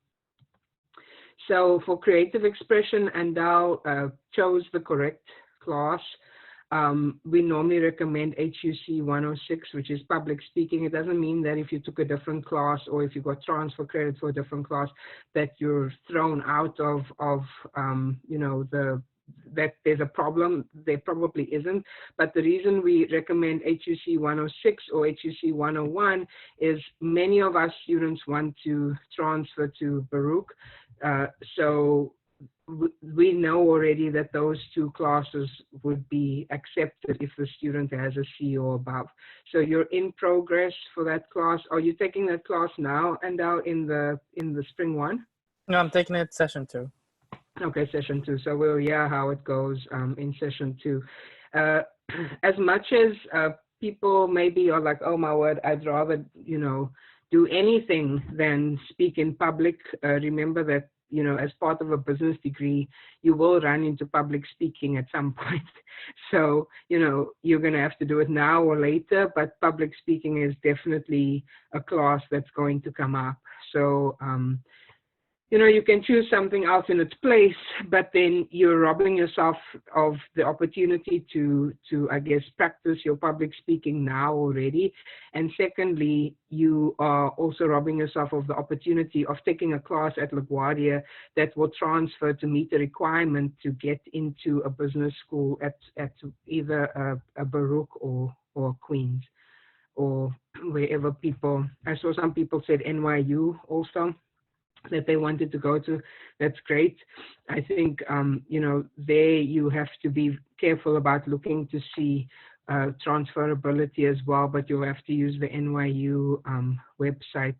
So for creative expression, Andal chose the correct class. We normally recommend HUC 106, which is public speaking. It doesn't mean that if you took a different class or if you got transfer credit for a different class that you're thrown out of you know, that there's a problem. There probably isn't. But the reason we recommend HUC 106 or HUC 101 is many of our students want to transfer to Baruch. So we know already that those two classes would be accepted if the student has a C or above. So you're in progress for that class. Are you taking that class now, and now in the spring one? No, I'm taking it session 2. Okay, session 2. So we'll hear how it goes in session 2. As much as people maybe are like, oh my word, I'd rather, you know, do anything than speak in public. Remember that, you know, as part of a business degree, you will run into public speaking at some point. So, you know, you're going to have to do it now or later, but public speaking is definitely a class that's going to come up. So, you know, you can choose something else in its place, but then you're robbing yourself of the opportunity to I guess, practice your public speaking now already. And secondly, you are also robbing yourself of the opportunity of taking a class at LaGuardia that will transfer to meet the requirement to get into a business school at either a Baruch or Queens or wherever people, I saw some people said NYU also, that they wanted to go to. That's great. I think, you know, there you have to be careful about looking to see transferability as well, but you'll have to use the NYU website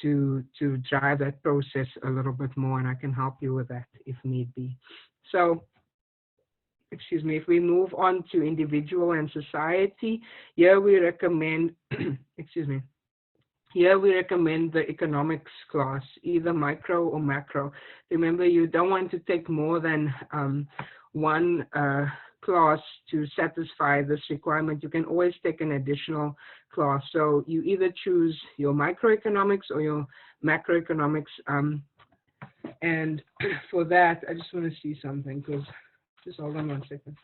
to drive that process a little bit more, and I can help you with that if need be. So, excuse me, if we move on to individual and society, here we recommend, excuse me, Here we recommend the economics class, either micro or macro. Remember, you don't want to take more than one class to satisfy this requirement. You can always take an additional class. So you either choose your microeconomics or your macroeconomics. And for that, I just want to see something, because just hold on 1 second.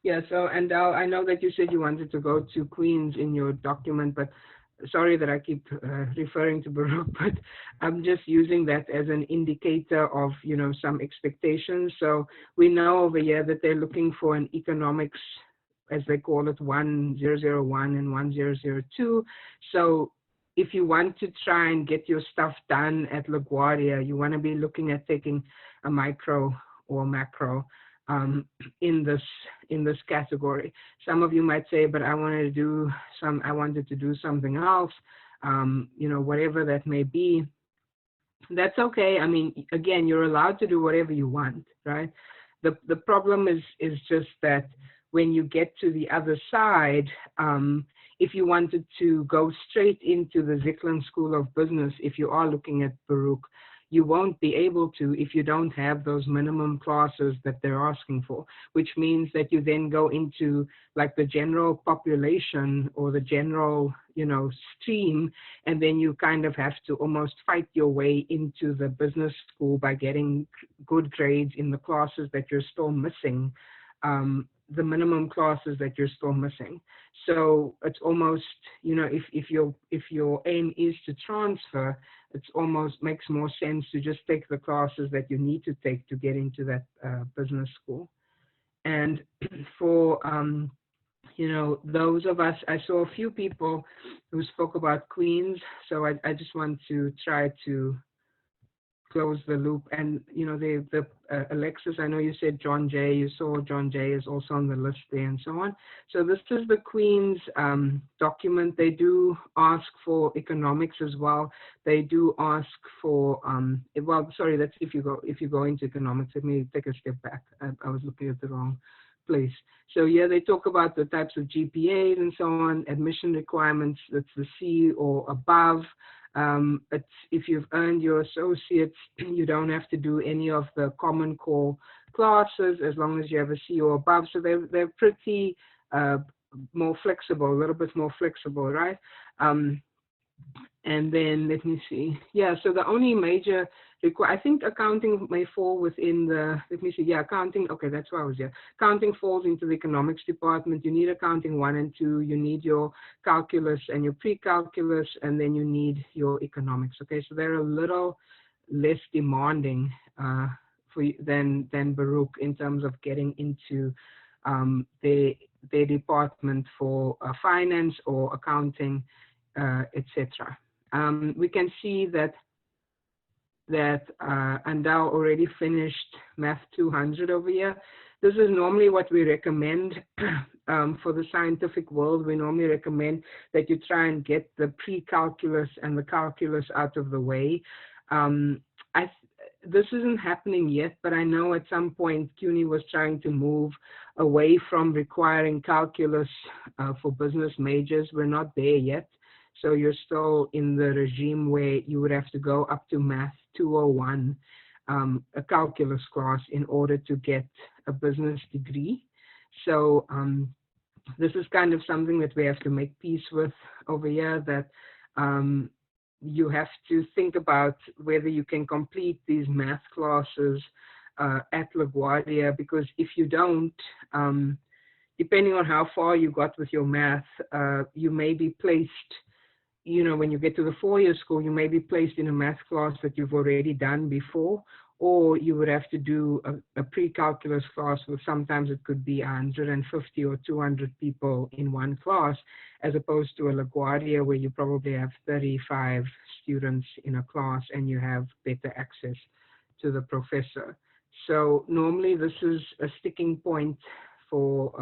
Yeah, so, and I know that you said you wanted to go to Queens in your document, but sorry that I keep referring to Baruch, but I'm just using that as an indicator of, you know, some expectations. So we know over here that they're looking for an economics, as they call it, 1001 and 1002. So if you want to try and get your stuff done at LaGuardia, you want to be looking at taking a micro or macro in this category. Some of you might say, but I wanted to do something else, you know, whatever that may be. That's okay. I mean, again, you're allowed to do whatever you want, right? The problem is just that when you get to the other side, if you wanted to go straight into the Zicklin School of Business, if you are looking at Baruch, you won't be able to if you don't have those minimum classes that they're asking for, which means that you then go into like the general population or the general, you know, stream, and then you kind of have to almost fight your way into the business school by getting good grades in the classes that you're still missing, the minimum classes that you're still missing. So it's almost, you know, if your aim is to transfer, it's almost makes more sense to just take the classes that you need to take to get into that business school. And for you know, those of us, I saw a few people who spoke about Queens, so I just want to try to close the loop. And you know, the Alexis, I know you said John Jay, you saw John Jay is also on the list there and so on. So this is the Queen's document. They do ask for economics as well. They do ask for well, sorry, that's if you go into economics. Let me take a step back. I was looking at the wrong place. So yeah, they talk about the types of GPAs and so on, admission requirements, that's the C or above. It's, if you've earned your associates, you don't have to do any of the common core classes as long as you have a C or above. So they're pretty more flexible, a little bit more flexible, right? And then let me see. Yeah, so the only major I think accounting may fall within the, let me see, yeah, accounting, okay, that's why I was here. Accounting falls into the economics department. You need accounting 1 and 2, you need your calculus and your pre-calculus, and then you need your economics, okay? So they're a little less demanding for you than Baruch in terms of getting into their department for finance or accounting, etc. We can see that Andal already finished Math 200 over here. This is normally what we recommend for the scientific world. We normally recommend that you try and get the pre-calculus and the calculus out of the way. This isn't happening yet, but I know at some point CUNY was trying to move away from requiring calculus for business majors. We're not there yet. So you're still in the regime where you would have to go up to Math 201, a calculus class, in order to get a business degree. So this is kind of something that we have to make peace with over here, that you have to think about whether you can complete these math classes at LaGuardia, because if you don't, depending on how far you got with your math, you may be placed, you know, when you get to the 4-year school, you may be placed in a math class that you've already done before, or you would have to do a pre-calculus class where sometimes it could be 150 or 200 people in one class, as opposed to a LaGuardia where you probably have 35 students in a class and you have better access to the professor. So normally this is a sticking point for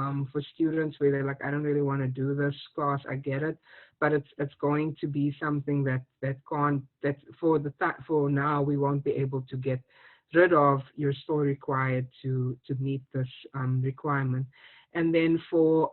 students where they're like, I don't really want to do this class, I get it, but it's going to be something that for now we won't be able to get rid of, you're still required to meet this requirement. And then for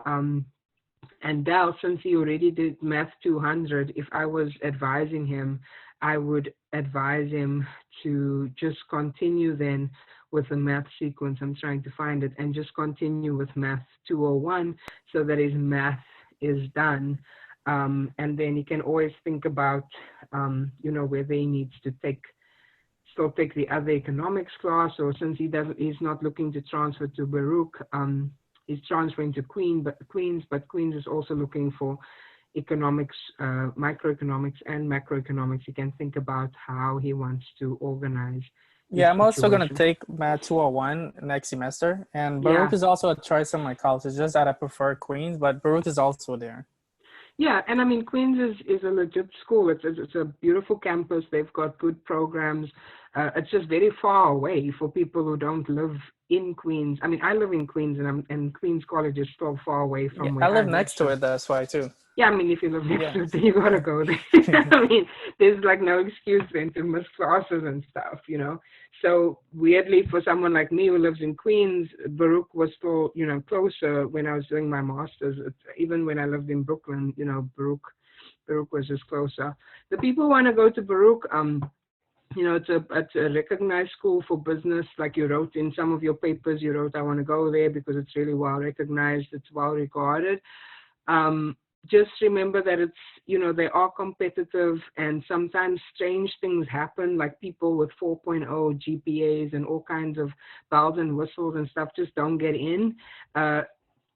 and Dal, since he already did Math 200, if I was advising him, I would advise him to just continue then with the math sequence. I'm trying to find it, and just continue with Math 201 so that his math is done. And then he can always think about, you know, whether he needs to still take the other economics class, or since he's not looking to transfer to Baruch, he's transferring to Queens, but Queens is also looking for economics, microeconomics and macroeconomics. He can think about how he wants to organize. Yeah, I'm also going to situation. take Math 201 next semester. And Baruch is also a choice of my college. It's just that I prefer Queens, but Baruch is also there. Yeah, and I mean, Queens is a legit school. It's a beautiful campus. They've got good programs. It's just very far away for people who don't live in Queens. I mean, I live in Queens, and Queens College is still far away from where I live live, next to it, that's why too. Yeah, I mean, if you live next Yeah. to it, then you gotta go there. I mean, there's like no excuse then to miss classes and stuff, you know. So weirdly, for someone like me who lives in Queens, Baruch was still, you know, closer when I was doing my master's. Even when I lived in Brooklyn, you know, Baruch was just closer. The people who want to go to Baruch, you know, it's a recognized school for business. Like you wrote in some of your papers, you wrote, I want to go there because it's really well recognized, it's well regarded. Just remember that it's, you know, they are competitive, and sometimes strange things happen, like people with 4.0 GPAs and all kinds of bells and whistles and stuff just don't get in.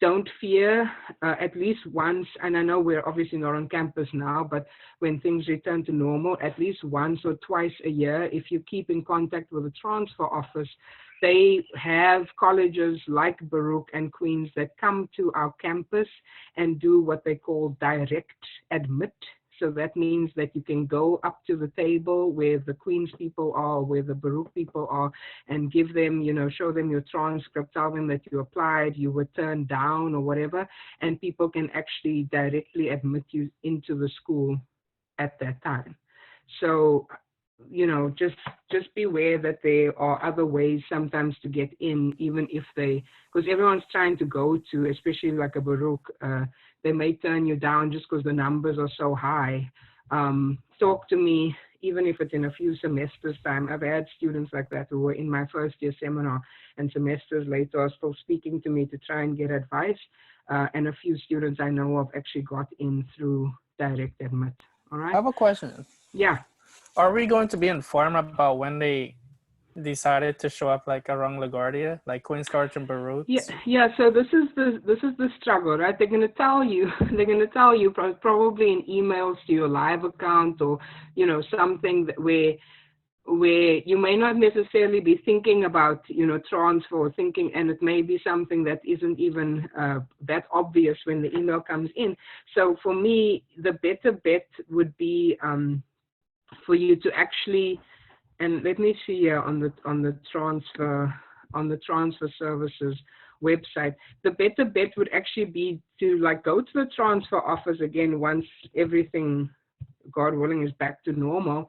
Don't fear, at least once, and I know we're obviously not on campus now, but when things return to normal, at least once or twice a year, if you keep in contact with the transfer office, they have colleges like Baruch and Queens that come to our campus and do what they call direct admit. So that means that you can go up to the table where the Queens people are, where the Baruch people are, and give them, you know, show them your transcript, tell them that you applied, you were turned down or whatever, and people can actually directly admit you into the school at that time. So, you know, just beware that there are other ways sometimes to get in, even if because everyone's trying to go to, especially like a Baruch, they may turn you down just because the numbers are so high. Talk to me, even if it's in a few semesters time. I've had students like that who were in my first year seminar, and semesters later are still speaking to me to try and get advice. And a few students I know of actually got in through direct admit. All right. I have a question. Yeah. Are we going to be informed about when they decided to show up like around LaGuardia, like Queens College and Baruch? Yeah. So this is the struggle, right? They're going to tell you. They're going to tell you probably in emails to your live account, or, you know, something that where you may not necessarily be thinking about, you know, transfer or thinking, and it may be something that isn't even that obvious when the email comes in. So for me, the better bet would be for you to actually, and let me see here on the transfer services website, the better bet would actually be to like go to the transfer office again once everything, God willing, is back to normal.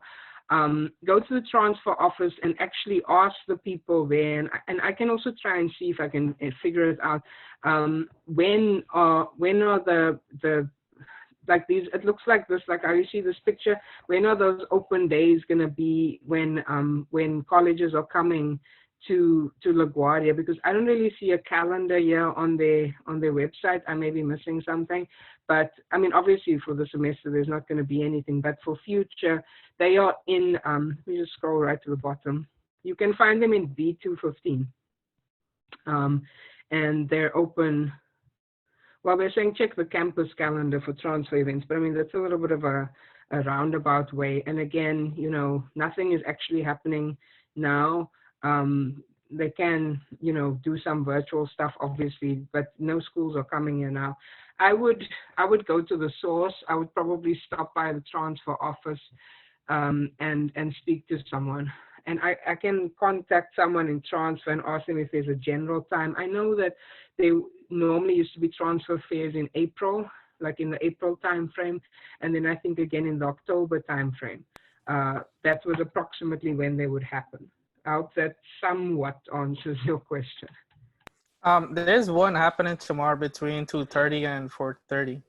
Go to the transfer office and actually ask the people there, and I can also try and see if I can figure it out. When are the like these, it looks like this, like how you see this picture, when are those open days going to be when colleges are coming to LaGuardia? Because I don't really see a calendar here on their website. I may be missing something, but I mean, obviously for the semester there's not going to be anything, but for future they are in, let me just scroll right to the bottom. You can find them in B215, and they're open. Well, they're saying check the campus calendar for transfer events, but I mean, that's a little bit of a roundabout way. And again, you know, nothing is actually happening now. They can, you know, do some virtual stuff, obviously, but no schools are coming here now. I would go to the source. I would probably stop by the transfer office and speak to someone. And I can contact someone in transfer and ask them if there's a general time. I know that they normally used to be transfer fairs in April, like in the April time frame, and then I think again in the October time frame. That was approximately when they would happen. I hope that somewhat answers your question. There's one happening tomorrow between 2:30 and 4:30.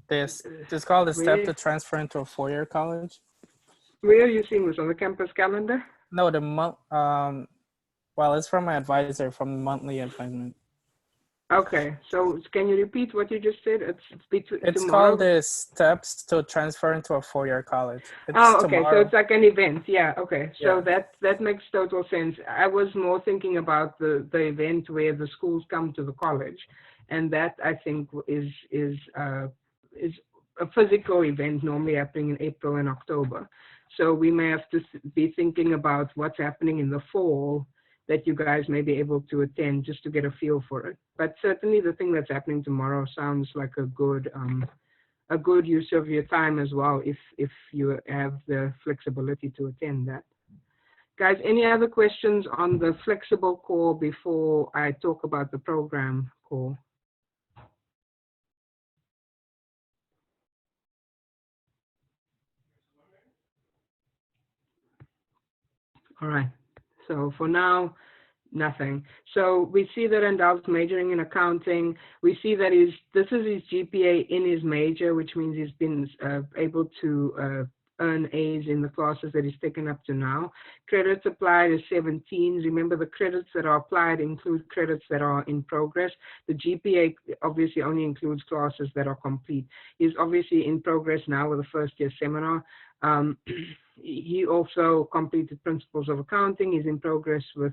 It's called the step to transfer into a four-year college. Where are you seeing this, on the campus calendar? No, the month. Well, it's from my advisor from the monthly advisement. Okay, so can you repeat what you just said? It's tomorrow? called the steps to transfer into a four-year college. It's Oh, okay. tomorrow. So it's like an event. Yeah. Okay. So Yeah. that makes total sense. I was more thinking about the event where the schools come to the college, and that I think is a physical event normally happening in April and October. So we may have to be thinking about what's happening in the fall that you guys may be able to attend, just to get a feel for it. But certainly the thing that's happening tomorrow sounds like a good use of your time as well, if you have the flexibility to attend that. Guys, any other questions on the flexible core before I talk about the program core? All right, so for now, nothing. So we see that Randall's majoring in accounting. We see that this is his GPA in his major, which means he's been able to earn A's in the classes that he's taken up to now. Credits applied is 17. Remember, the credits that are applied include credits that are in progress. The GPA obviously only includes classes that are complete. He's obviously in progress now with the first year seminar. He also completed Principles of Accounting. He's in progress with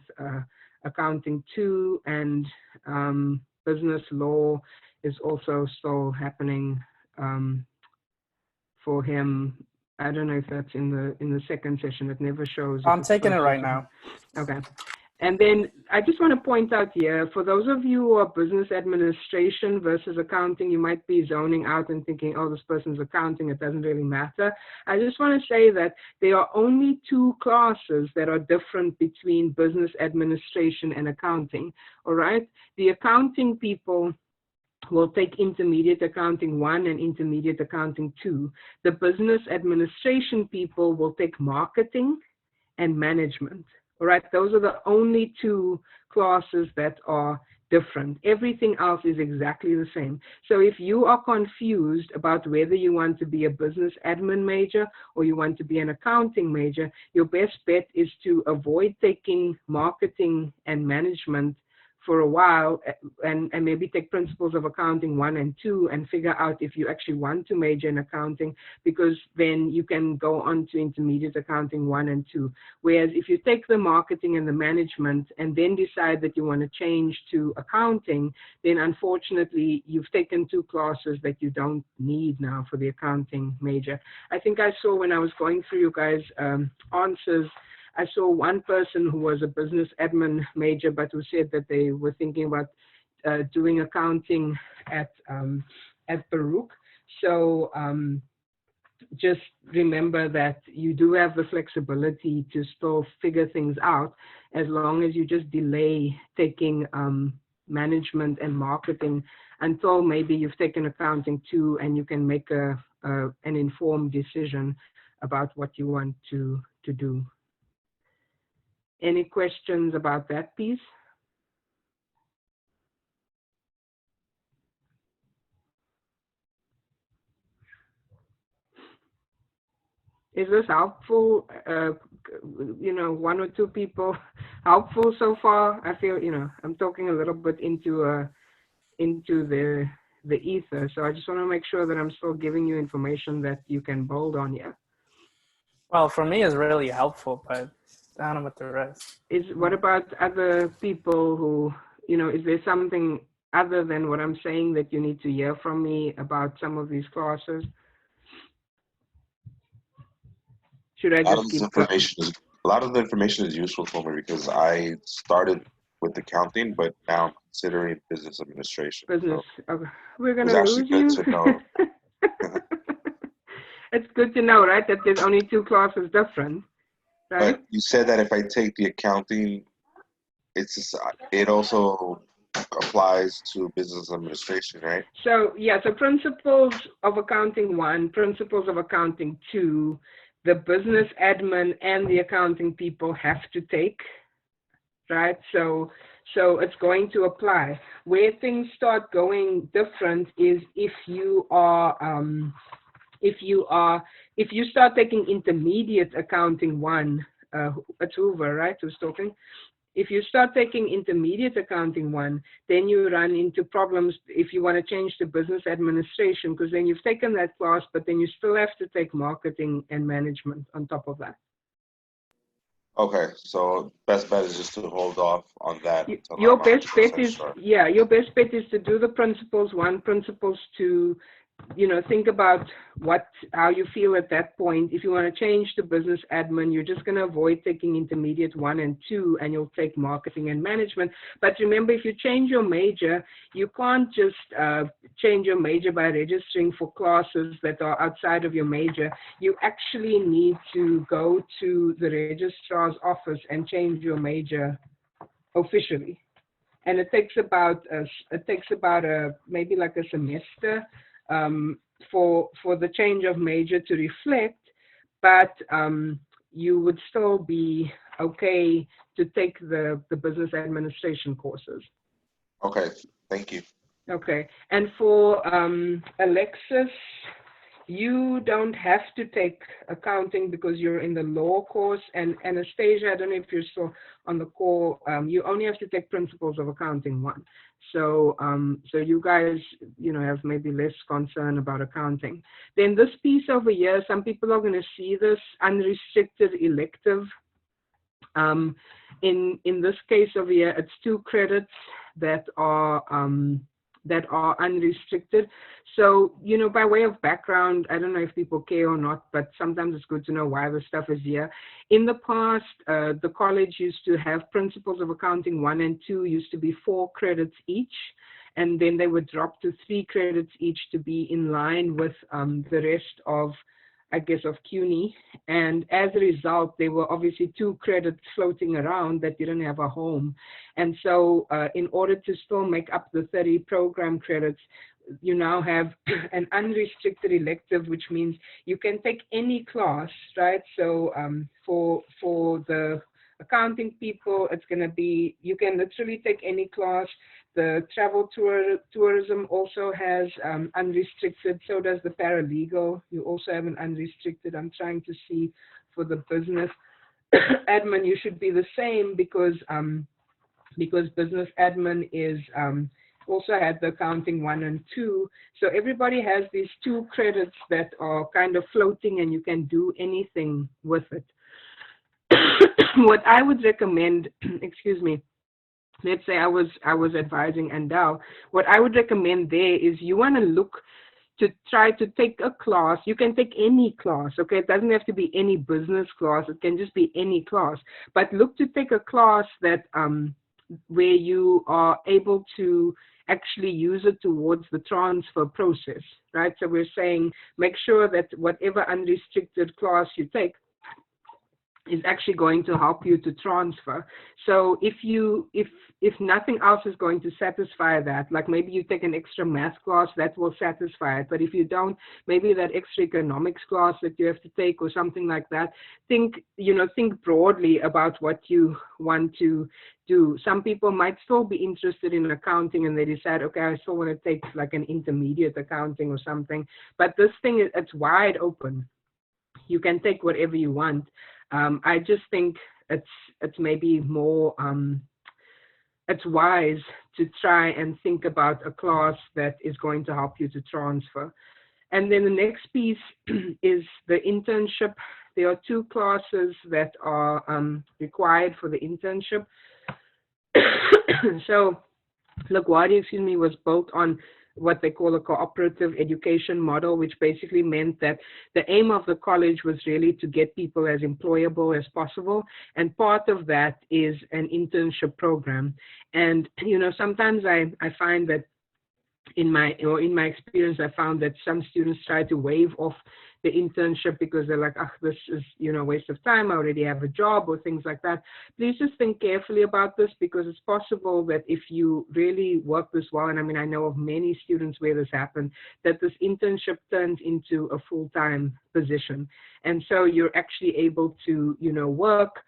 Accounting 2, and Business Law is also still happening for him. I don't know if that's in the second session. It never shows. I'm taking it right now. Okay. And then I just want to point out here, for those of you who are business administration versus accounting, you might be zoning out and thinking, oh, this person's accounting, it doesn't really matter. I just want to say that there are only two classes that are different between business administration and accounting, all right? The accounting people will take Intermediate Accounting 1 and Intermediate Accounting 2. The business administration people will take Marketing and Management. All right, those are the only two classes that are different. Everything else is exactly the same. So if you are confused about whether you want to be a business admin major or you want to be an accounting major, your best bet is to avoid taking Marketing and Management for a while, and maybe take Principles of Accounting 1 and 2 and figure out if you actually want to major in accounting, because then you can go on to Intermediate Accounting 1 and 2. Whereas if you take the Marketing and the Management and then decide that you want to change to accounting, then unfortunately you've taken two classes that you don't need now for the accounting major. I think I saw when I was going through you guys' answers, I saw one person who was a business admin major, but who said that they were thinking about doing accounting at Baruch. So just remember that you do have the flexibility to still figure things out, as long as you just delay taking management and marketing until maybe you've taken accounting too, and you can make an informed decision about what you want to do. Any questions about that piece? Is this helpful? You know, one or two people helpful so far? I feel, you know, I'm talking a little bit into the ether. So I just want to make sure that I'm still giving you information that you can build on. Yeah. Well, for me, it's really helpful, but I don't know about the rest. What about other people who, you know, is there something other than what I'm saying that you need to hear from me about some of these classes? Should I just keep going? A lot of the information is useful for me because I started with accounting, but now I'm considering business administration. Business. So okay. We're going to lose you. It's actually good to know. It's good to know, right, that there's only two classes different, right? But you said that if I take the accounting, it also applies to business administration, right? So, yeah, so Principles of Accounting 1, Principles of Accounting 2, the business admin and the accounting people have to take, right? So it's going to apply. Where things start going different is if you start taking intermediate accounting one, it's Hoover, right, who's talking? If you start taking intermediate accounting one, then you run into problems if you want to change to business administration, because then you've taken that class, but then you still have to take marketing and management on top of that. Okay, so best bet is just to hold off on that. Until Your I'm best bet 100% is, sure. yeah, your best bet is to do the principles one, principles two, think about how you feel at that point. If you want to change to business admin, you're just going to avoid taking intermediate 1 and 2, and you'll take marketing and management. But remember, if you change your major, you can't just change your major by registering for classes that are outside of your major. You actually need to go to the registrar's office and change your major officially. And it takes about maybe like a semester for the change of major to reflect, but you would still be okay to take the business administration courses. Okay, thank you. Okay, and for Alexis, you don't have to take accounting because you're in the law course, and Anastasia, I don't know if you're still on the call, you only have to take principles of accounting 1. So so you guys, have maybe less concern about accounting. Then this piece over here, some people are going to see this unrestricted elective. In this case over here, it's 2 credits that are unrestricted. So, by way of background, I don't know if people care or not, but sometimes it's good to know why the stuff is here. In the past, the college used to have principles of accounting 1 and 2 used to be 4 credits each, and then they would drop to 3 credits each to be in line with the rest of, I guess, of CUNY. And as a result, there were obviously 2 credits floating around that didn't have a home. And so in order to still make up the 30 program credits, you now have an unrestricted elective, which means you can take any class, right? So for the accounting people, it's going to be, you can literally take any class. The travel tourism also has unrestricted, so does the paralegal. You also have an unrestricted. I'm trying to see for the business admin, you should be the same because business admin is also had the accounting 1 and 2. So everybody has these 2 credits that are kind of floating, and you can do anything with it. What I would recommend, excuse me, let's say I was advising Andal, what I would recommend there is you want to look to try to take a class. You can take any class, okay? It doesn't have to be any business class. It can just be any class. But look to take a class that where you are able to actually use it towards the transfer process, right? So we're saying make sure that whatever unrestricted class you take is actually going to help you to transfer. So if nothing else is going to satisfy that, like maybe you take an extra math class, that will satisfy it. But if you don't, maybe that extra economics class that you have to take or something like that, think broadly about what you want to do. Some people might still be interested in accounting and they decide, okay, I still want to take like an intermediate accounting or something. But this thing, it's wide open. You can take whatever you want. I just think it's maybe more, it's wise to try and think about a class that is going to help you to transfer. And then the next piece is the internship. There are 2 classes that are required for the internship. So LaGuardia, was built on what they call a cooperative education model, which basically meant that the aim of the college was really to get people as employable as possible. And part of that is an internship program. And, sometimes I find that in my experience, I found that some students try to waive off the internship because they're like, this is, a waste of time. I already have a job, or things like that. Please just think carefully about this, because it's possible that if you really work this well, and I mean, I know of many students where this happened, that this internship turns into a full-time position. And so you're actually able to, work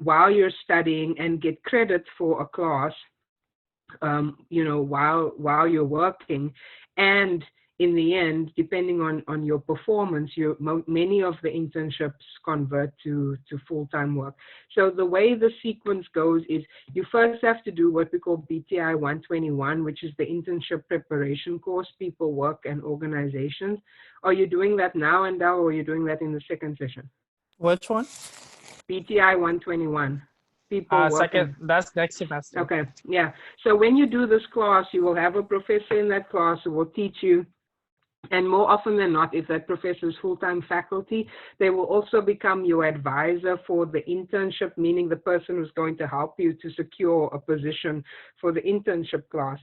while you're studying and get credit for a class, while you're working. And in the end, depending on your performance, many of the internships convert to full-time work. So the way the sequence goes is you first have to do what we call BTI 121, which is the internship preparation course, people, work, and organizations. Are you doing that now, Andal, or are you doing that in the second session? Which one? BTI 121. People Second, working. that's next semester. Okay, yeah. So when you do this class, you will have a professor in that class who will teach you. And more often than not, if that professor is full-time faculty, they will also become your advisor for the internship, meaning the person who's going to help you to secure a position for the internship class.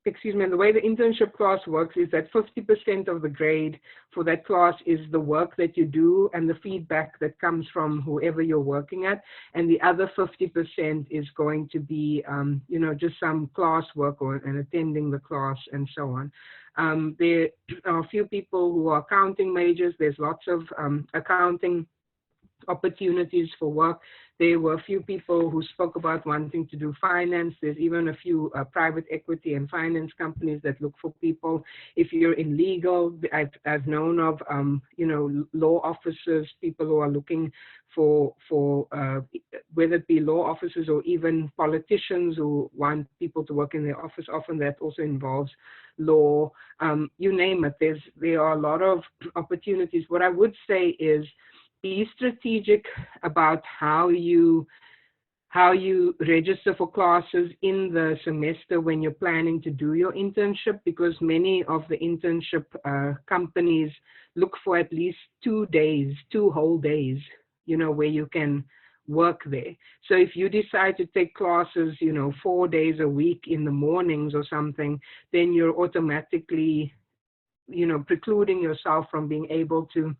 Excuse me, and the way the internship class works is that 50% of the grade for that class is the work that you do and the feedback that comes from whoever you're working at. And the other 50% is going to be, just some class work and attending the class and so on. There are a few people who are accounting majors. There's lots of accounting opportunities for work. There were a few people who spoke about wanting to do finance. There's even a few private equity and finance companies that look for people. If you're in legal, I've known of, law officers, people who are looking for whether it be law officers or even politicians who want people to work in their office. Often that also involves law. You name it. There are a lot of opportunities. What I would say is, be strategic about how you register for classes in the semester when you're planning to do your internship, because many of the internship companies look for at least 2 whole days, where you can work there. So if you decide to take classes, 4 days a week in the mornings or something, then you're automatically, precluding yourself from being able to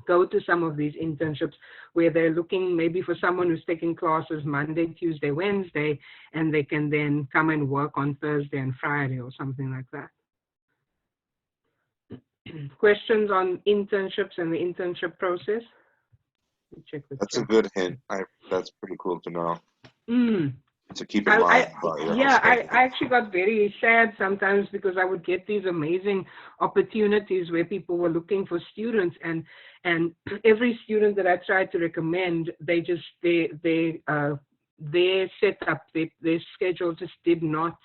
go to some of these internships where they're looking maybe for someone who's taking classes Monday, Tuesday, Wednesday, and they can then come and work on Thursday and Friday or something like that. Questions on internships and the internship process? Check this That's a out. good hint. That's pretty cool to know. To keep in I mind about your I actually got very sad sometimes, because I would get these amazing opportunities where people were looking for students, and every student that I tried to recommend, their setup, their schedule just did not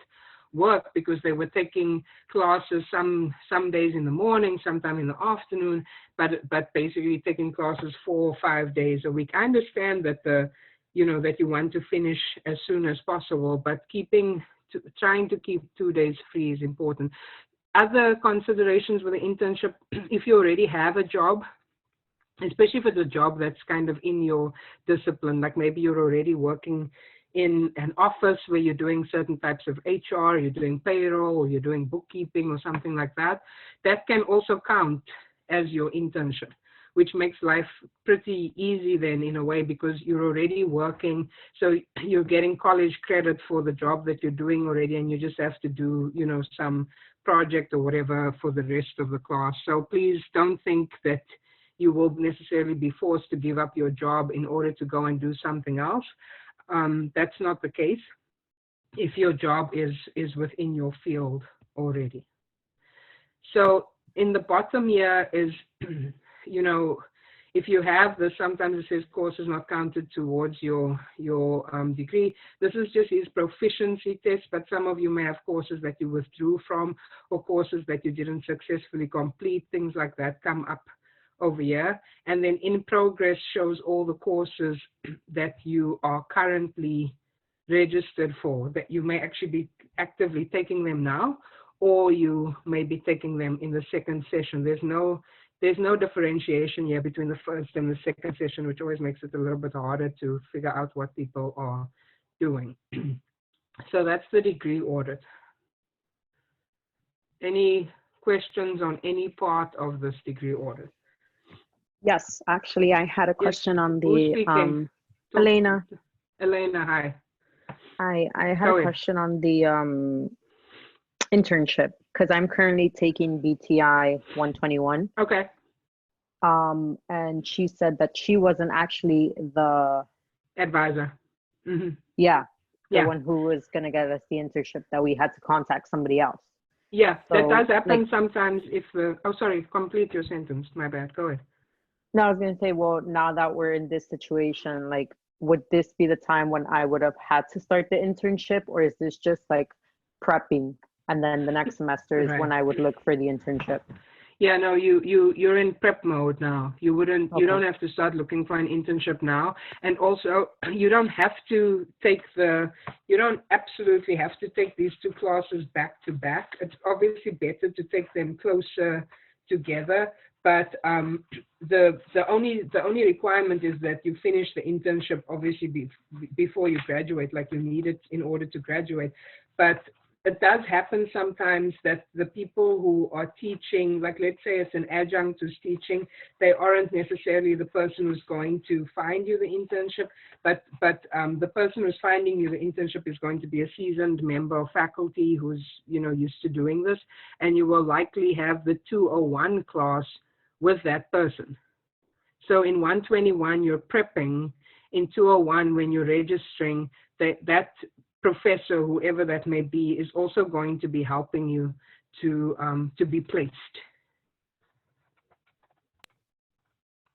work, because they were taking classes some days in the morning, sometime in the afternoon, but basically taking classes 4 or 5 days a week. I understand that that you want to finish as soon as possible, but trying to keep 2 days free is important. Other considerations with the internship, if you already have a job, especially if it's a job that's kind of in your discipline, like maybe you're already working in an office where you're doing certain types of HR, you're doing payroll, or you're doing bookkeeping or something like that, that can also count as your internship, which makes life pretty easy then in a way, because you're already working. So you're getting college credit for the job that you're doing already, and you just have to do, some project or whatever for the rest of the class. So please don't think that you will necessarily be forced to give up your job in order to go and do something else. That's not the case if your job is within your field already. So in the bottom here is, if you have this, sometimes it says courses not counted towards your degree. This is just his proficiency test, but some of you may have courses that you withdrew from, or courses that you didn't successfully complete. Things like that come up over here. And then in progress shows all the courses that you are currently registered for, that you may actually be actively taking them now, or you may be taking them in the second session. There's no differentiation here between the first and the second session, which always makes it a little bit harder to figure out what people are doing. So that's the degree audit. Any questions on any part of this degree audit? Yes, actually, I had a Yes, question on who's the speaking? Talk- Elena. Elena, hi. I had Go a ahead. question on the internship because I'm currently taking BTI 121. Okay. And she said that she wasn't actually the Advisor. the Yeah. one who was gonna get us the internship, that we had to contact somebody else. Yeah, that So, does happen like, sometimes if the, oh, sorry, complete your sentence. My bad. Go ahead. no, I was gonna say, well, now that we're in this situation, like, would this be the time when I would have had to start the internship, or is this just like prepping, and then the next semester is when Right. I would look for the internship? Yeah, no, you're in prep mode now. You Okay. don't have to start looking for an internship now. And also, you don't absolutely have to take these two classes back to back. It's obviously better to take them closer together. But the only requirement is that you finish the internship obviously before you graduate, like you need it in order to graduate. But it does happen sometimes that the people who are teaching, like let's say it's an adjunct who's teaching, they aren't necessarily the person who's going to find you the internship, but the person who's finding you the internship is going to be a seasoned member of faculty who's, you know, used to doing this, and you will likely have the 201 class with that person. So in 121, you're prepping. In 201, when you're registering, that professor, whoever that may be, is also going to be helping you to be placed.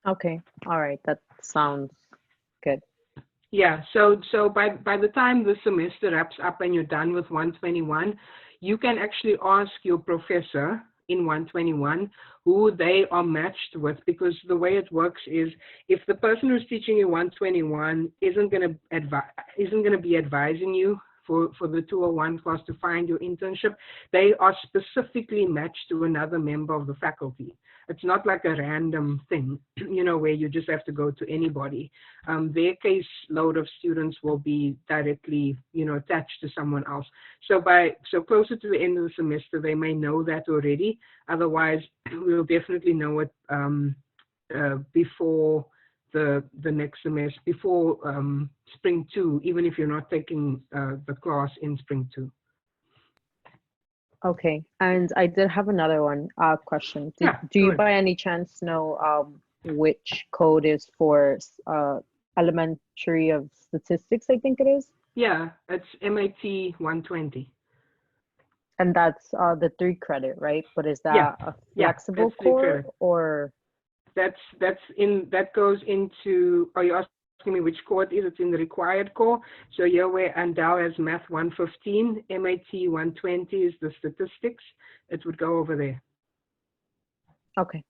Okay. All right. That sounds good. Yeah. So by the time the semester wraps up and you're done with 121, you can actually ask your professor in 121 who they are matched with, because the way it works is if the person who's teaching you 121 isn't going to be advising you for the 201 class to find your internship, they are specifically matched to another member of the faculty. It's not like a random thing, you know, where you just have to go to anybody. Their case load of students will be directly, you know, attached to someone else. So closer to the end of the semester, they may know that already. Otherwise, we'll definitely know it before the next semester, before spring 2, even if you're not taking the class in spring 2. Okay. And I did have another one question. Do Yeah, you go ahead. by any chance know which code is for elementary of statistics, I think it is? Yeah, it's MAT 120. And that's the 3 credit, right? But is that Yeah, a yeah, flexible that's 3 core credit. or? That goes into, are you asking me which core it is? It's in the required core. So here where Andal has Math 115, MAT 120 is the statistics. It would go over there. Okay.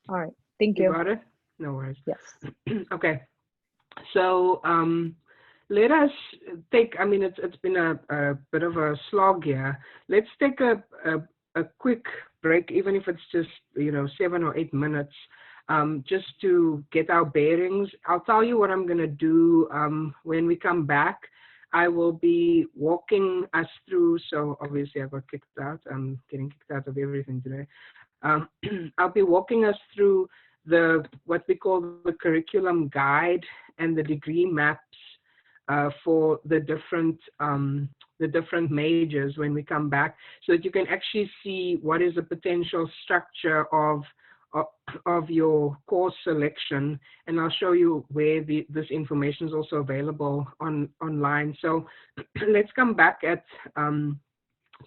All right. Thank You you. got it? No worries. Yes. Okay. So let us take, I mean, it's been a bit of a slog here. Let's take a quick break, even if it's just, you know, 7 or 8 minutes, just to get our bearings. I'll tell you what I'm going to do when we come back. I will be walking us through, so obviously I got kicked out. I'm getting kicked out of everything today. I'll be walking us through what we call the curriculum guide and the degree maps for the different majors when we come back, so that you can actually see what is the potential structure of your course selection, and I'll show you where this information is also available online. So let's come back at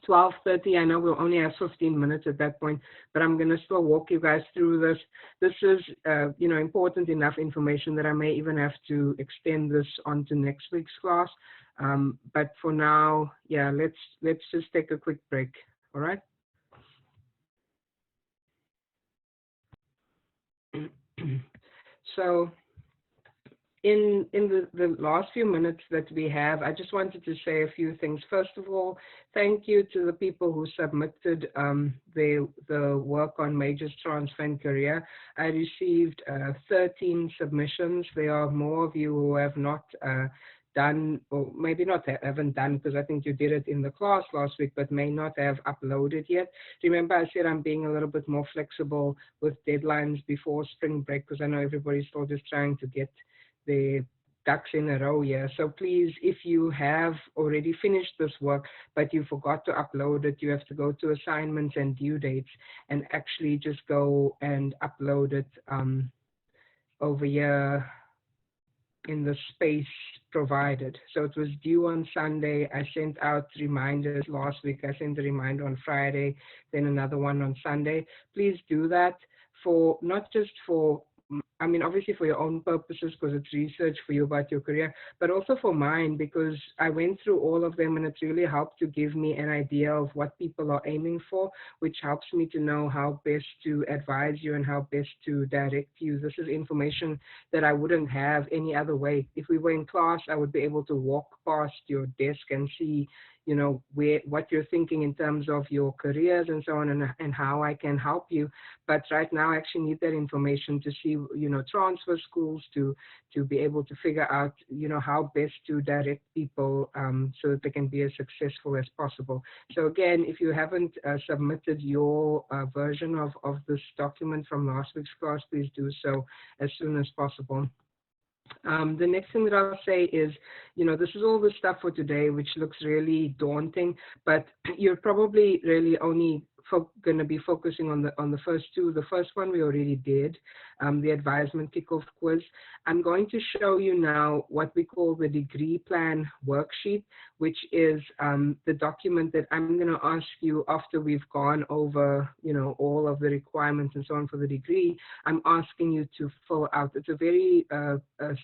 12:30. I know we'll only have 15 minutes at that point, but I'm going to still walk you guys through this. This is, you know, important enough information that I may even have to extend this onto next week's class. But for now, yeah, let's just take a quick break. All right. So in the last few minutes that we have, I just wanted to say a few things. First of all, thank you to the people who submitted the work on majors, transfer, and career. I received 13 submissions. There are more of you who have not done, or maybe not haven't done, because I think you did it in the class last week, but may not have uploaded yet. Remember, I said I'm being a little bit more flexible with deadlines before spring break, because I know everybody's still just trying to get their ducks in a row here. So please, if you have already finished this work, but you forgot to upload it, you have to go to assignments and due dates and actually just go and upload it over here in the space provided. So it was due on Sunday. I sent out reminders last week. I sent a reminder on Friday, then another one on Sunday. Please do that for, not just for, I mean, obviously for your own purposes, because it's research for you about your career, but also for mine, because I went through all of them and it really helped to give me an idea of what people are aiming for, which helps me to know how best to advise you and how best to direct you. This is information that I wouldn't have any other way. If we were in class, I would be able to walk past your desk and see, you know, what you're thinking in terms of your careers and so on, and how I can help you. But right now I actually need that information to see, you know, transfer schools, to be able to figure out, you know, how best to direct people so that they can be as successful as possible. So again, if you haven't submitted your version of this document from last week's class, please do so as soon as possible. The next thing that I'll say is, you know, this is all the stuff for today, which looks really daunting, but you're probably really only going to be focusing on the first two. The first one we already did, the advisement kickoff quiz. I'm going to show you now what we call the degree plan worksheet, which is the document that I'm going to ask you after we've gone over, you know, all of the requirements and so on for the degree. I'm asking you to fill out. It's a very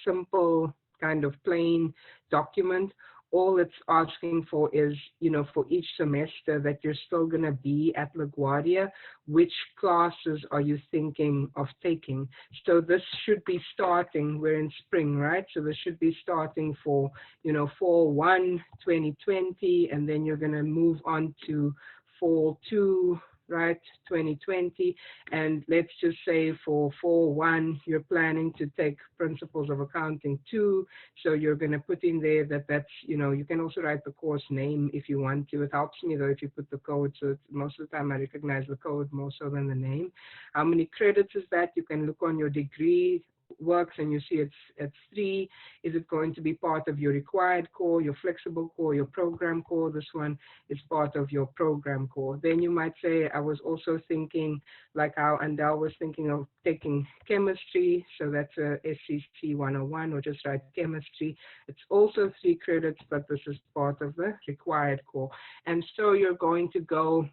simple kind of plain document. All it's asking for is, you know, for each semester that you're still going to be at LaGuardia, which classes are you thinking of taking? So this should be starting, we're in spring, right? So this should be starting for, you know, fall 1, 2020, and then you're going to move on to fall 2, right, 2020, and let's just say for fall 1, you're planning to take Principles of Accounting 2, so you're going to put in there that that's, you know, you can also write the course name if you want to. It helps me though if you put the code, so most of the time I recognize the code more so than the name. How many credits is that? You can look on your degree works and you see it's 3. Is it going to be part of your required core, your flexible core, your program core? This one is part of your program core. Then you might say, I was also thinking, like how Andal was thinking of taking chemistry, so that's a SCC 101, or just write chemistry. It's also 3 credits, but this is part of the required core. And so you're going to go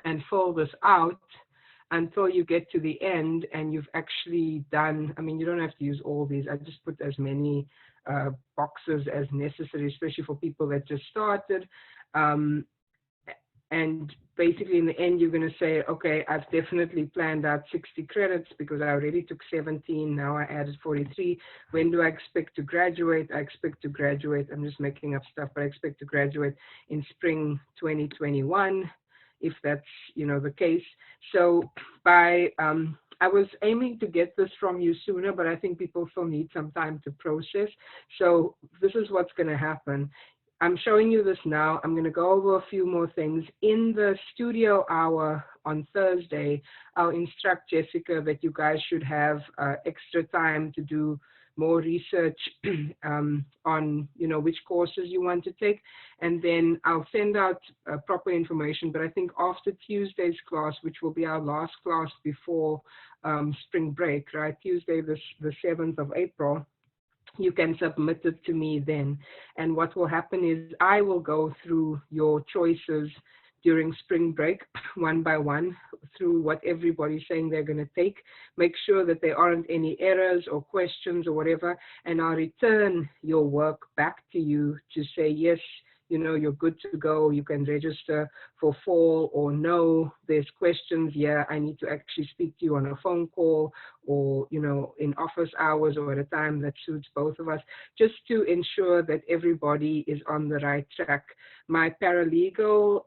and fill this out until you get to the end and you've actually done, I mean, you don't have to use all these. I just put as many boxes as necessary, especially for people that just started. And basically in the end, you're going to say, okay, I've definitely planned out 60 credits because I already took 17. Now I added 43. When do I expect to graduate? I expect to graduate. I'm just making up stuff, but I expect to graduate in spring 2021. If that's, you know, the case. So by, I was aiming to get this from you sooner, but I think people still need some time to process. So this is what's going to happen. I'm showing you this now. I'm going to go over a few more things. In the studio hour on Thursday, I'll instruct Jessica that you guys should have extra time to do more research on, you know, which courses you want to take, and then I'll send out proper information. But I think after Tuesday's class, which will be our last class before spring break, right, Tuesday the 7th of April, you can submit it to me then. And what will happen is I will go through your choices during spring break, one by one, through what everybody's saying they're going to take, make sure that there aren't any errors or questions or whatever, and I'll return your work back to you to say, yes, you know, you're good to go, you can register for fall, or no, there's questions, yeah, I need to actually speak to you on a phone call, or, you know, in office hours, or at a time that suits both of us, just to ensure that everybody is on the right track. My paralegal,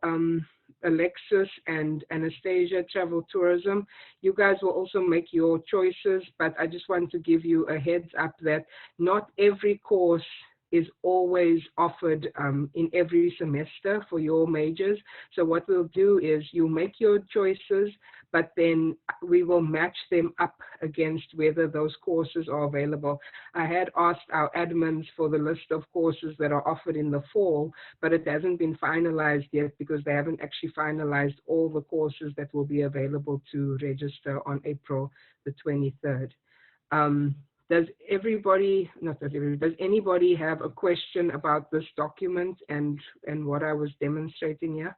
Alexis and Anastasia, travel tourism, you guys will also make your choices, but I just want to give you a heads up that not every course is always offered in every semester for your majors. So what we'll do is you make your choices, but then we will match them up against whether those courses are available. I had asked our admins for the list of courses that are offered in the fall, but it hasn't been finalized yet because they haven't actually finalized all the courses that will be available to register on April the 23rd. Does everybody, not that everybody, does anybody have a question about this document and what I was demonstrating here?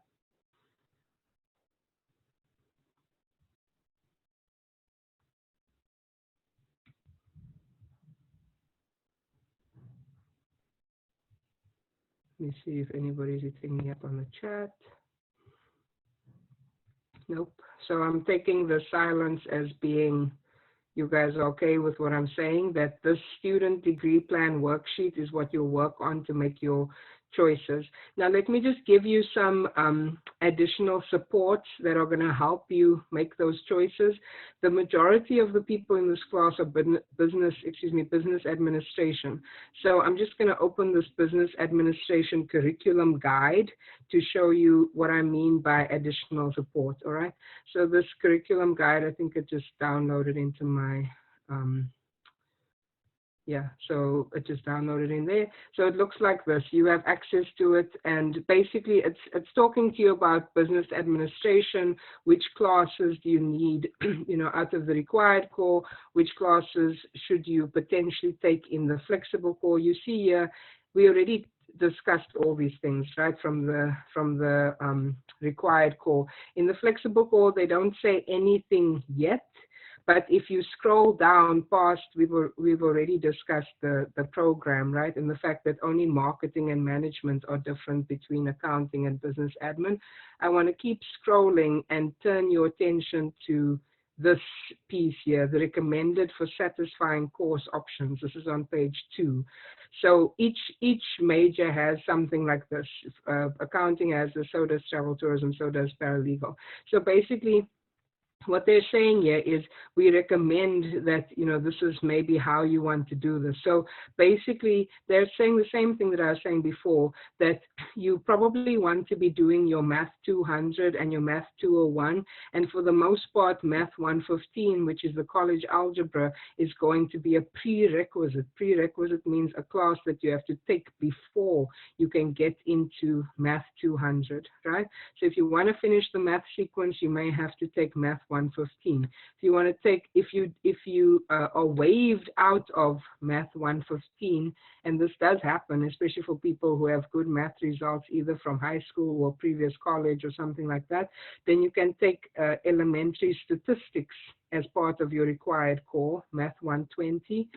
Let me see if anybody's hitting me up on the chat. Nope. So I'm taking the silence as being you guys are okay with what I'm saying, that this student degree plan worksheet is what you'll work on to make your choices. Now, let me just give you some additional supports that are going to help you make those choices. The majority of the people in this class are business administration. So I'm just going to open this business administration curriculum guide to show you what I mean by additional support. All right. So this curriculum guide, I think it just downloaded into my yeah, so it just downloaded in there. So it looks like this. You have access to it, and basically it's talking to you about business administration, which classes do you need, you know, out of the required core, which classes should you potentially take in the flexible core. You see here, we already discussed all these things, right, from the required core. In the flexible core, they don't say anything yet. But if you scroll down past, we've already discussed the program, right? And the fact that only marketing and management are different between accounting and business admin. I want to keep scrolling and turn your attention to this piece here, the recommended for satisfying course options. This is on page 2. So each major has something like this. Accounting has this, so does travel tourism, so does paralegal. So basically, what they're saying here is we recommend that, you know, this is maybe how you want to do this. So basically, they're saying the same thing that I was saying before, that you probably want to be doing your Math 200 and your Math 201. And for the most part, Math 115, which is the college algebra, is going to be a prerequisite. Prerequisite means a class that you have to take before you can get into Math 200, right? So if you want to finish the math sequence, you may have to take Math 115. If you want to take, if you are waived out of Math 115, and this does happen, especially for people who have good math results, either from high school or previous college or something like that, then you can take elementary statistics as part of your required core, Math 120.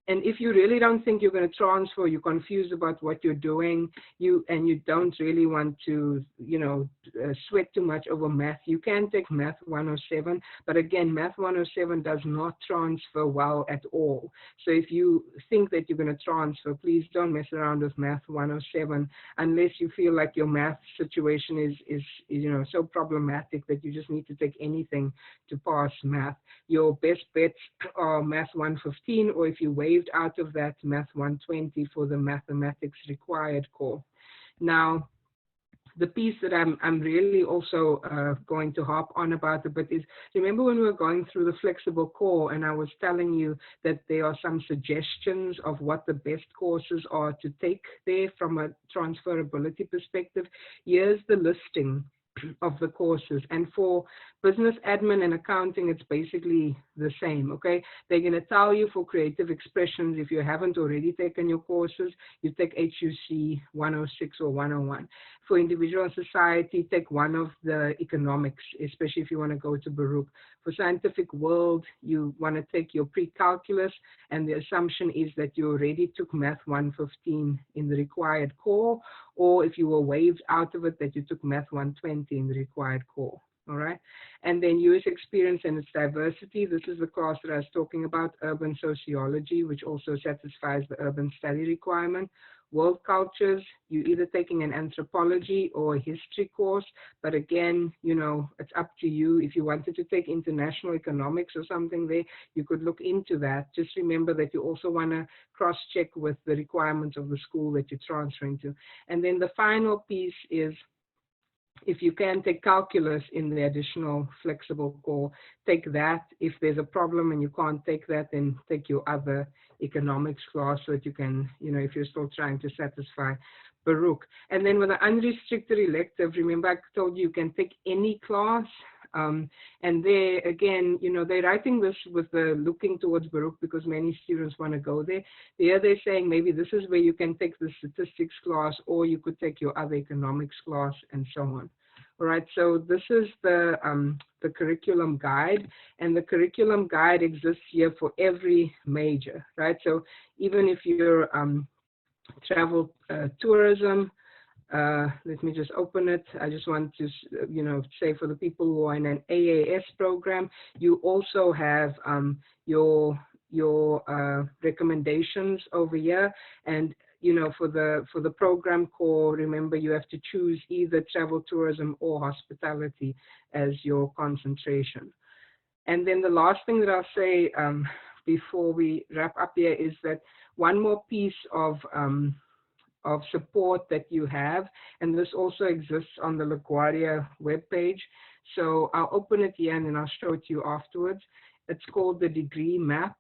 And if you really don't think you're going to transfer, you're confused about what you're doing, you don't really want to, you know, sweat too much over math, you can take Math 107. But again, Math 107 does not transfer well at all. So if you think that you're going to transfer, please don't mess around with Math 107 unless you feel like your math situation is you know, so problematic that you just need to take anything to pass math. Your best bets are Math 115, or if you waived out of that, Math 120 for the mathematics required core. Now, the piece that I'm really also going to harp on about a bit is, remember when we were going through the flexible core and I was telling you that there are some suggestions of what the best courses are to take there from a transferability perspective? Here's the listing of the courses, and for business admin and accounting, it's basically the same. Okay, they're going to tell you for creative expressions, if you haven't already taken your courses, you take HUC 106 or 101. For individual and society, take one of the economics, especially if you want to go to Baruch. For scientific world, you want to take your pre-calculus, and the assumption is that you already took Math 115 in the required core, or if you were waived out of it, that you took Math 120 in the required core. All right. And then US experience and its diversity. This is the class that I was talking about, urban sociology, which also satisfies the urban study requirement. world cultures, you're either taking an anthropology or a history course. But again, you know, it's up to you. If you wanted to take international economics or something there, you could look into that. Just remember that you also want to cross-check with the requirements of the school that you're transferring to. And then the final piece is, if you can take calculus in the additional flexible core, take that. If there's a problem and you can't take that, then take your other economics class so that you can, you know, if you're still trying to satisfy Baruch. And then with an unrestricted elective, remember I told you you can take any class. And there again, you know, they're writing this with the looking towards Baruch because many students want to go there. There they're saying maybe this is where you can take the statistics class, or you could take your other economics class and so on. All right, so this is the curriculum guide, and the curriculum guide exists here for every major, right? So even if you're travel tourism, let me just open it. I just want to, you know, say for the people who are in an AAS program, you also have your recommendations over here. And, you know, for the program core, remember you have to choose either travel tourism or hospitality as your concentration. And then the last thing that I'll say before we wrap up here is that one more piece of support that you have, and this also exists on the LaGuardia webpage. So I'll open it here and then I'll show it to you afterwards. It's called the degree map.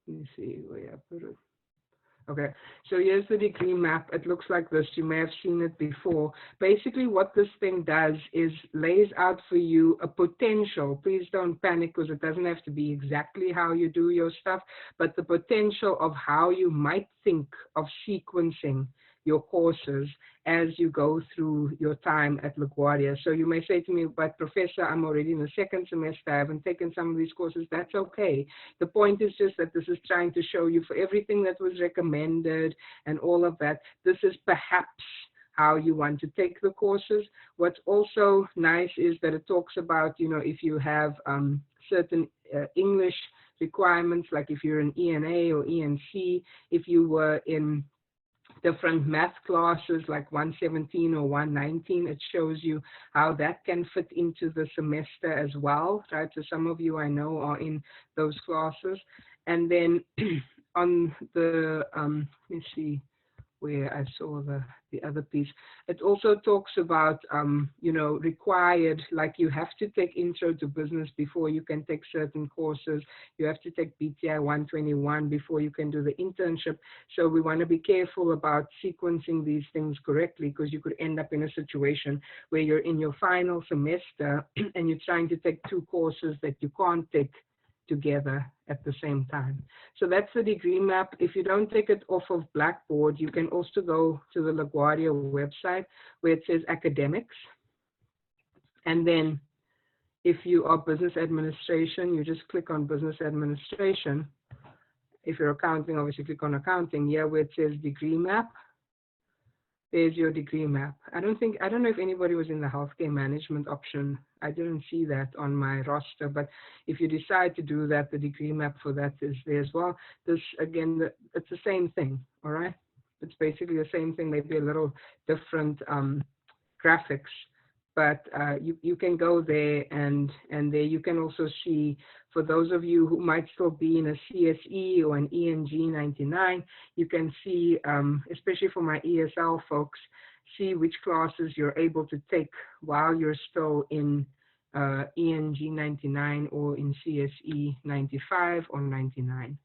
Let me see where I put it. Okay, so here's the degree map. It looks like this. You may have seen it before. Basically, what this thing does is lays out for you a potential. Please don't panic because it doesn't have to be exactly how you do your stuff, but the potential of how you might think of sequencing your courses as you go through your time at LaGuardia. So you may say to me, but Professor, I'm already in the second semester, I haven't taken some of these courses. That's okay. The point is just that this is trying to show you for everything that was recommended and all of that, this is perhaps how you want to take the courses. What's also nice is that it talks about, you know, if you have certain English requirements, like if you're in ENA or ENC, if you were in different math classes like 117 or 119, it shows you how that can fit into the semester as well, right? So some of you I know are in those classes. And then on the, let me see where I saw the other piece. It also talks about, you know, required, like you have to take intro to business before you can take certain courses. You have to take BTI 121 before you can do the internship. So we want to be careful about sequencing these things correctly, because you could end up in a situation where you're in your final semester and you're trying to take two courses that you can't take together at the same time. So that's the degree map. If you don't take it off of Blackboard, you can also go to the LaGuardia website where it says academics. And then if you are business administration, you just click on business administration. If you're accounting, obviously click on accounting. Here where it says degree map, there's your degree map. I don't know if anybody was in the healthcare management option. I didn't see that on my roster, but if you decide to do that, the degree map for that is there as well. This, again, it's the same thing, all right? It's basically the same thing, maybe a little different graphics, but you can go there, and there you can also see, for those of you who might still be in a CSE or an ENG 99, you can see, especially for my ESL folks, see which classes you're able to take while you're still in ENG 99 or in CSE 95 or 99.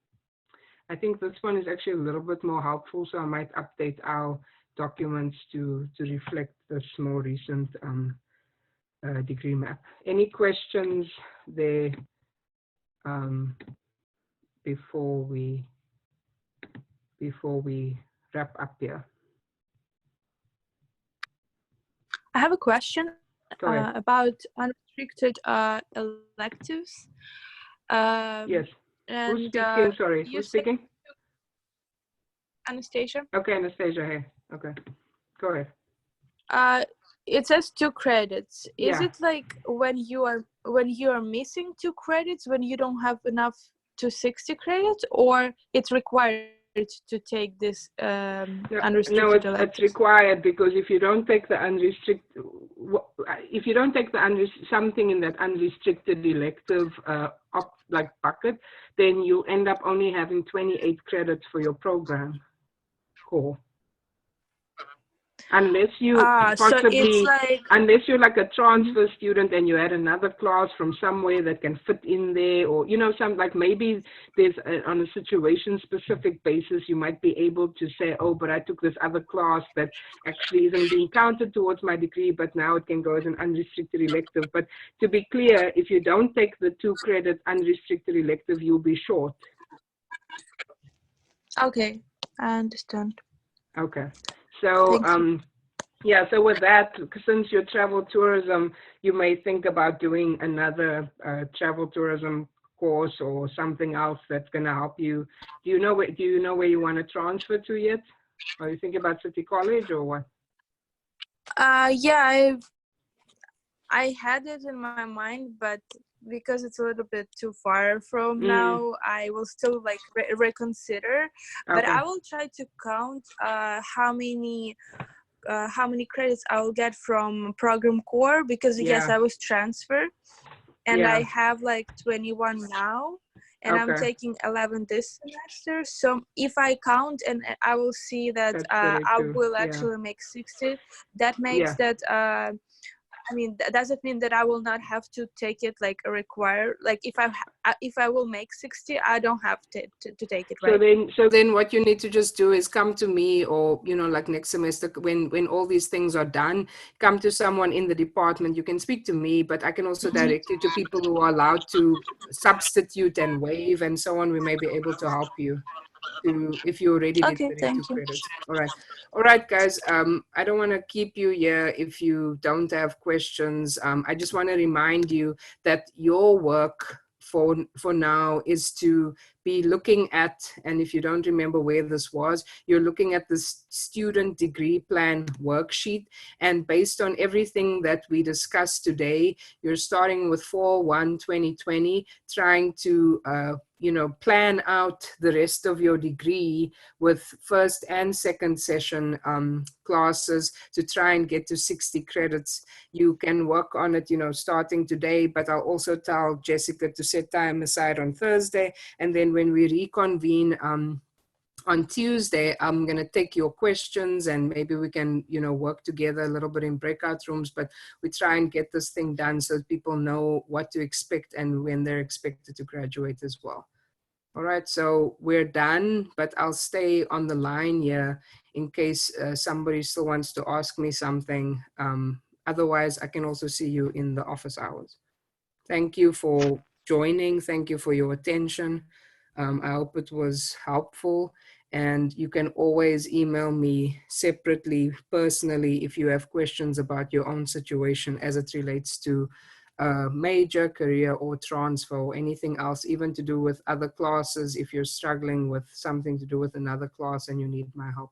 I think this one is actually a little bit more helpful, so I might update our documents to reflect this more recent degree map. Any questions there before we wrap up here? I have a question about unrestricted electives. Yes. And, who's speaking? Sorry, who's speaking? Anastasia. Okay, Anastasia, hey. Okay, go ahead. It says 2 credits. Is Yeah. it like when you are missing 2 credits, when you don't have enough to 60 credits, or it's required to take this unrestricted No, it's electives? required, because if you don't take the something in that unrestricted elective like bucket, then you end up only having 28 credits for your program core. Unless you so it's like, unless you're like a transfer student and you had another class from somewhere that can fit in there, or some, like, maybe there's on a situation specific basis you might be able to say, oh, but I took this other class that actually isn't being counted towards my degree, but now it can go as an unrestricted elective. But to be clear, if you don't take the 2 credit unrestricted elective, you'll be short. okay, I understand. Okay. So, yeah, so with that, since you're travel tourism, you may think about doing another travel tourism course or something else that's going to help you. Do you know where you want to transfer to yet? Are you thinking about City College or what? Yeah, I had it in my mind, but because it's a little bit too far from now, I will still like reconsider. But I will try to count how many credits I will get from program core, because yes, I was transferred and I have like 21 now, and I'm taking 11 this semester. So if I count, and I will see that I will actually make 60, that makes that I mean, does it mean that I will not have to take it like a require? Like if I will make 60, I don't have to take it, right? So then what you need to just do is come to me, or like next semester when all these things are done, come to someone in the department. You can speak to me, but I can also direct you to people who are allowed to substitute and waive and so on. We may be able to help you if you already did 32 credits. All right, guys. I don't want to keep you here if you don't have questions. I just want to remind you that your work for now is to be looking at, and if you don't remember where this was, you're looking at this student degree plan worksheet, and based on everything that we discussed today, you're starting with 4/1/2020, trying to plan out the rest of your degree with first and second session classes to try and get to 60 credits. You can work on it, starting today, but I'll also tell Jessica to set time aside on Thursday. And then when we reconvene on Tuesday, I'm going to take your questions, and maybe we can, work together a little bit in breakout rooms, but we try and get this thing done so that people know what to expect and when they're expected to graduate as well. All right, so we're done, but I'll stay on the line here in case somebody still wants to ask me something. Otherwise, I can also see you in the office hours. Thank you for joining. Thank you for your attention. I hope it was helpful, and you can always email me separately, personally, if you have questions about your own situation as it relates to major, career, or transfer, or anything else, even to do with other classes. If you're struggling with something to do with another class and you need my help.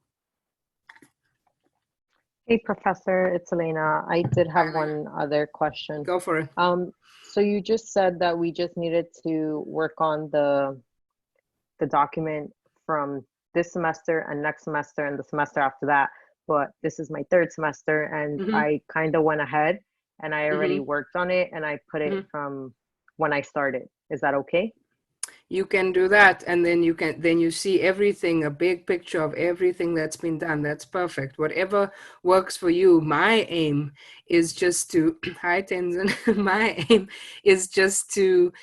Hey, Professor, it's Elena. I did have one other question. Go for it. So you just said that we just needed to work on the document from this semester and next semester and the semester after that, but this is my 3rd semester, and I kind of went ahead and I already worked on it, and I put it from when I started. Is that okay? You can do that, and then you see everything, a big picture of everything that's been done. That's perfect. Whatever works for you. My aim is just to hi Tenzin. My aim is just to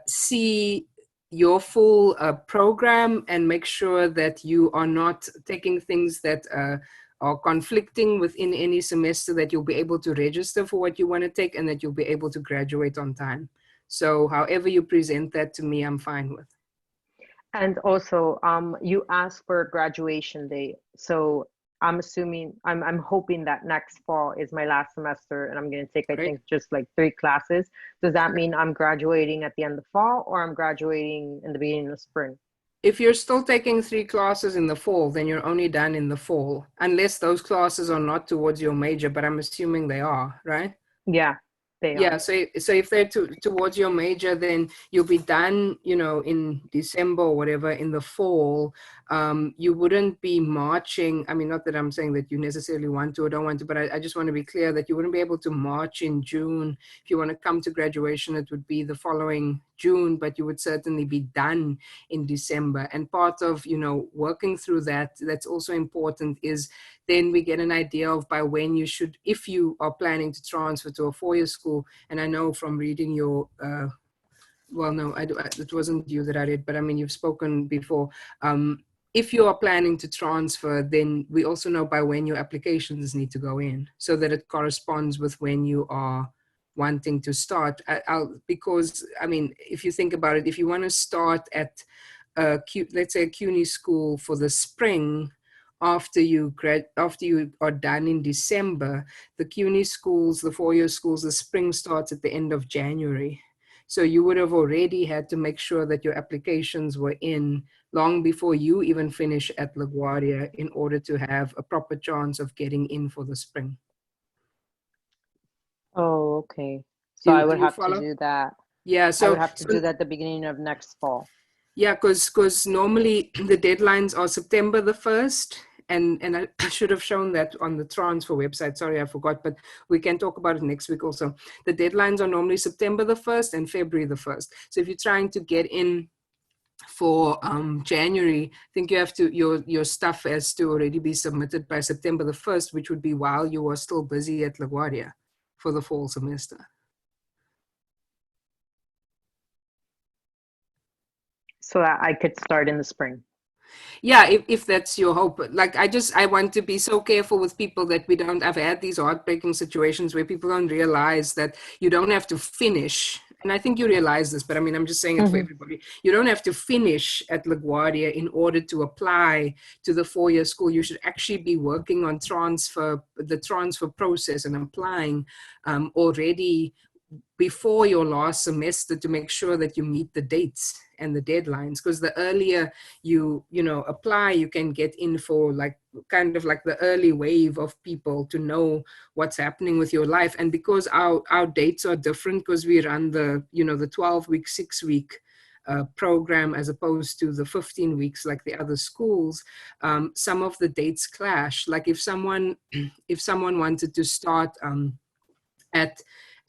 see your full program and make sure that you are not taking things that are conflicting within any semester, that you'll be able to register for what you want to take and that you'll be able to graduate on time. So however you present that to me, I'm fine with. And also, you asked for a graduation date. So I'm assuming, I'm hoping that next fall is my last semester, and I'm going to take, I think, just like 3 classes. Does that mean I'm graduating at the end of fall, or I'm graduating in the beginning of spring? If you're still taking 3 classes in the fall, then you're only done in the fall, unless those classes are not towards your major, but I'm assuming they are, right? Yeah. They Yeah, are. so if they're towards your major, then you'll be done, you know, in December or whatever in the fall. You wouldn't be marching. I mean, not that I'm saying that you necessarily want to or don't want to, but I just want to be clear that you wouldn't be able to march in June. If you want to come to graduation, it would be the following June, but you would certainly be done in December. And part of, you know, working through that, that's also important, is then we get an idea of by when you should, if you are planning to transfer to a four-year school. And I know from reading your, well, no, it wasn't you that I read, but I mean, you've spoken before. If you are planning to transfer, then we also know by when your applications need to go in so that it corresponds with when you are wanting to start. Because, I mean, if you think about it, if you want to start at, let's say a CUNY school for the spring, after you are done in December, the CUNY schools, the four-year schools, the spring starts at the end of January. So you would have already had to make sure that your applications were in long before you even finish at LaGuardia in order to have a proper chance of getting in for the spring. Oh, okay. So I would have to do that. Yeah, I so would have to do that at the beginning of next fall. Yeah, because normally the deadlines are September the 1st. And I should have shown that on the transfer website. Sorry, I forgot, but we can talk about it next week also. The deadlines are normally September the 1st and February the 1st. So if you're trying to get in for January, I think you have to, your stuff has to already be submitted by September the 1st, which would be while you are still busy at LaGuardia for the fall semester. So that I could start in the spring. Yeah, if that's your hope. Like, I want to be so careful with people that we don't, I've had these heartbreaking situations where people don't realize that you don't have to finish. And I think you realize this, but I mean, I'm just saying it for everybody. You don't have to finish at LaGuardia in order to apply to the four-year school. You should actually be working on the transfer process and applying already before your last semester to make sure that you meet the dates and the deadlines, because the earlier you apply, you can get in for like kind of like the early wave of people to know what's happening with your life. And because our dates are different, because we run the the 12-week 6-week program as opposed to the 15 weeks like the other schools, some of the dates clash. Like if someone wanted to start at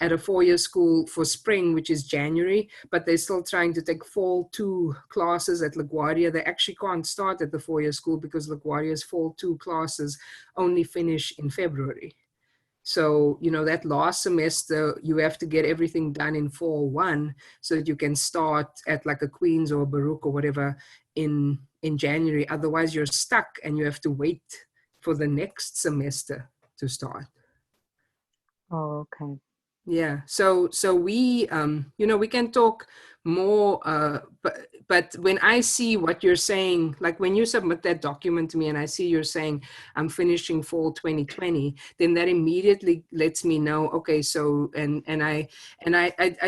a four-year school for spring, which is January, but they're still trying to take fall 2 classes at LaGuardia, they actually can't start at the four-year school because LaGuardia's fall 2 classes only finish in February. So, that last semester, you have to get everything done in fall 1 so that you can start at like a Queens or a Baruch or whatever in January. Otherwise, you're stuck and you have to wait for the next semester to start. Oh, okay. Yeah, so we we can talk more, but when I see what you're saying, like when you submit that document to me and I see you're saying I'm finishing fall 2020, then that immediately lets me know, okay, so and I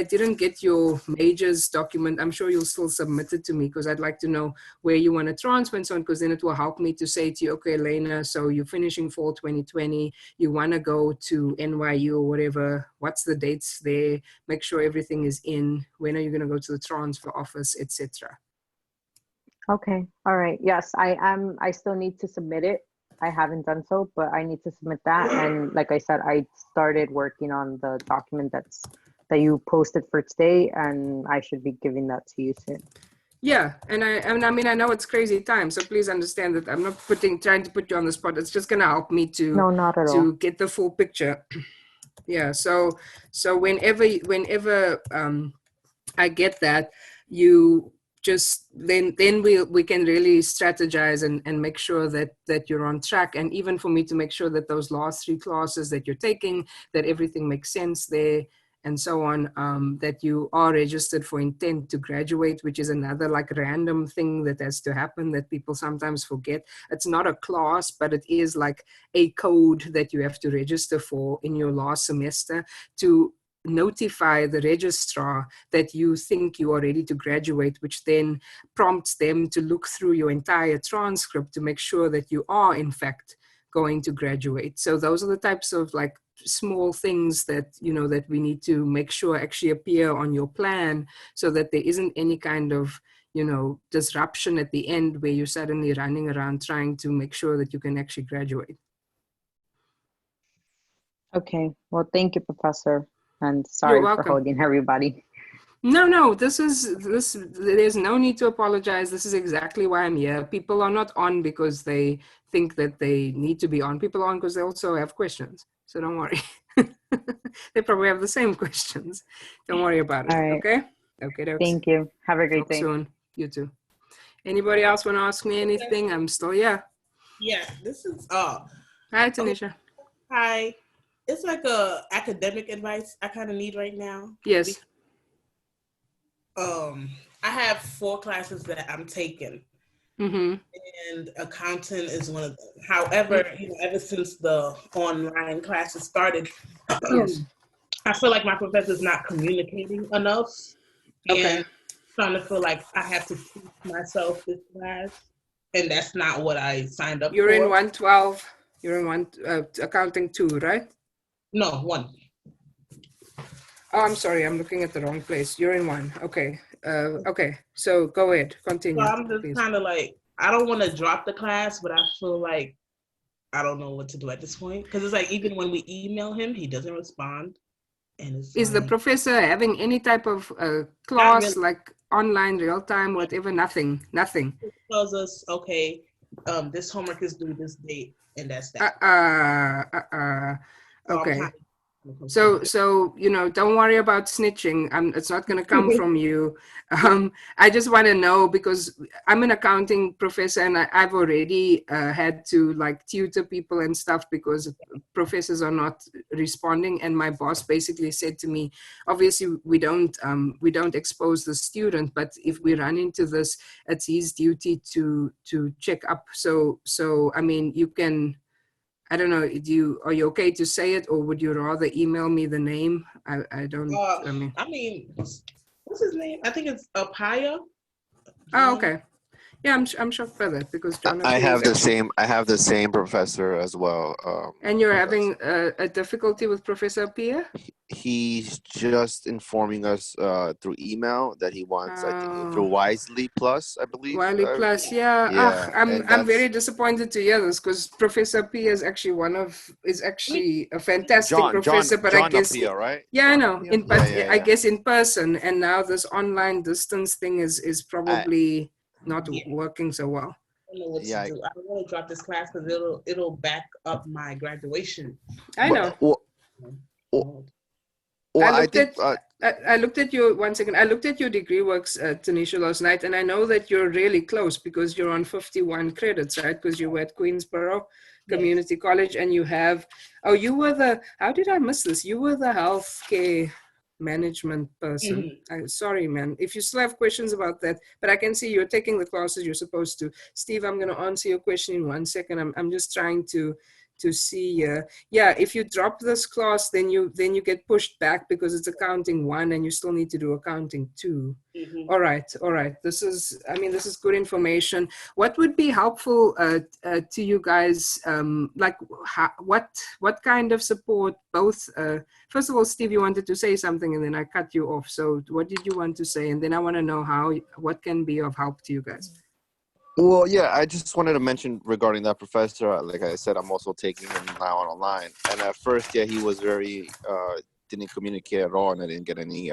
didn't get your majors document. I'm sure you'll still submit it to me because I'd like to know where you want to transfer and so on, because then it will help me to say to you, okay, Elena, so you're finishing fall 2020, you want to go to NYU or whatever, what's the dates there, make sure everything is in, when are you going to go to the transfer office, etc. Okay. All right. Yes, I still need to submit it. I haven't done so, but I need to submit that. And like I said, I started working on the document that you posted for today, and I should be giving that to you soon. Yeah, and I mean, I know it's crazy time, so please understand that I'm not trying to put you on the spot. It's just going to help me No, not at all. get the full picture. Yeah, so whenever I get that, you just then we can really strategize and make sure that you're on track, and even for me to make sure that those last 3 classes that you're taking, that everything makes sense there and so on, that you are registered for intent to graduate, which is another like random thing that has to happen that people sometimes forget. It's not a class, but it is like a code that you have to register for in your last semester to notify the registrar that you think you are ready to graduate, which then prompts them to look through your entire transcript to make sure that you are in fact going to graduate. So those are the types of like small things that, you know, that we need to make sure actually appear on your plan so that there isn't any kind of, you know, disruption at the end where you're suddenly running around trying to make sure that you can actually graduate. Okay, well, thank you, Professor, and You're sorry for welcome. holding everybody. No, there's no need to apologize. This is exactly why I'm here. People are not on because they think that they need to be on. People are on because they also have questions. So don't worry. They probably have the same questions. Don't worry about it. All right, Okay? Okay, dokes. thank you. Have a great Talk day. soon. You too. Anybody else want to ask me anything? I'm still here. Yeah, this is Hi, Tanisha. hi. It's like a academic advice I kind of need right now. Yes. I have 4 classes that I'm taking, Mm-hmm. and accounting is one of them. However, you know, ever since the online classes started, Yes. I feel like my professor's not communicating enough, Okay. and trying to feel like I have to teach myself this class, and that's not what I signed up You're for. in 112. You're in accounting 2, right? No, 1. Oh, I'm sorry. I'm looking at the wrong place. You're in 1. Okay. Okay. So go ahead. Continue. So I'm just please. kind of like, I don't want to drop the class, but I feel like I don't know what to do at this point. Because it's like, even when we email him, he doesn't respond. And it's Is the like, professor having any type of class, really. like online, real time, whatever? Nothing. Nothing. He tells us, okay, this homework is due this date, and that's that. So I'm Okay. kind of So you know, don't worry about snitching. It's not going to come from you. I just want to know because I'm an accounting professor and I've already had to like tutor people and stuff because professors are not responding. And my boss basically said to me, obviously we don't expose the student, but if we run into this, it's his duty to check up. So I mean, you can. I don't know. Are you okay to say it, or would you rather email me the name? I don't. I mean, what's his name? I think it's Apaya. Oh, okay. Yeah, I'm shocked by that because John. I have the same professor as well. And you're having a difficulty with Professor Pia? He's just informing us through email that he wants, I think, through Wisely Plus, I believe. Wiley Plus, yeah. Yeah, I'm very disappointed to hear this because Professor Pia is actually a fantastic professor. But John I guess, Pia, right? yeah, I know. Yeah. I guess in person, and now this online distance thing is probably not working so well. I don't know what to do. I don't want to drop this class because it'll back up my graduation. I know. I looked at your 1 second. I looked at your degree works, Tanisha, last night, and I know that you're really close because you're on 51 credits, right? Because you were at Queensborough Community College, and you have. Oh, you were the. How did I miss this? You were the healthcare management person. Sorry, man. If you still have questions about that, but I can see you're taking the classes you're supposed to. Steve, I'm going to answer your question in 1 second. I'm just trying to see. If you drop this class, then you get pushed back because it's accounting 1 and you still need to do accounting 2. All right. This is good information. What would be helpful to you guys? What kind of support? Both. First of all, Steve, you wanted to say something and then I cut you off. So what did you want to say? And then I want to know what can be of help to you guys. Well, yeah, I just wanted to mention regarding that professor. Like I said, I'm also taking him now online. And at first, he was very didn't communicate at all, and I didn't get any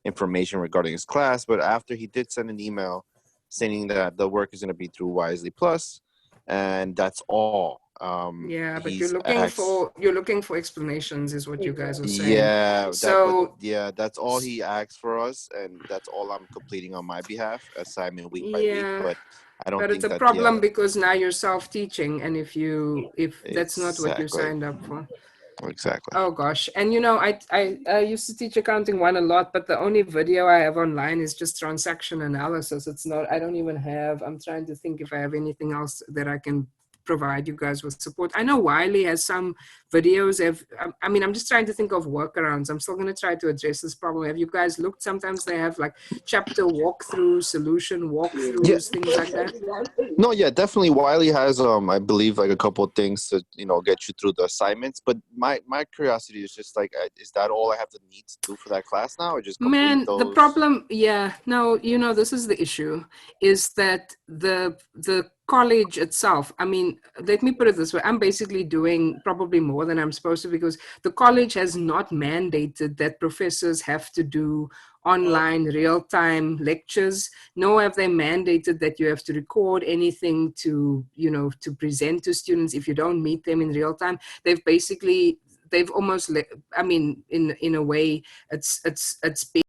information regarding his class. But after he did send an email saying that the work is going to be through Wisely Plus, and that's all. But you're looking for explanations, is what you guys are saying. Yeah, that's all he asked for us, and that's all I'm completing on my behalf, assignment week by week. But I don't. But it's a problem because now you're self-teaching, and if that's not what you signed up for. Exactly. Oh gosh, and I used to teach accounting 1 a lot, but the only video I have online is just transaction analysis. It's not. I don't even have. I'm trying to think if I have anything else that I can provide you guys with support. I know Wiley has some videos. I mean, I'm just trying to think of workarounds. I'm still going to try to address this problem. Have you guys looked? Sometimes they have like chapter walkthroughs, solution walkthroughs, things like that. No, yeah, definitely. Wiley has, I believe, like a couple of things to, get you through the assignments. But my curiosity is just like, is that all I have to need to do for that class now, or just complete Man, those? the problem, yeah, no, this is the issue, is that the college itself, I mean, let me put it this way, I'm basically doing probably more than I'm supposed to, because the college has not mandated that professors have to do online real-time lectures, nor have they mandated that you have to record anything to, to present to students if you don't meet them in real time. They've almost, I mean, in a way, it's been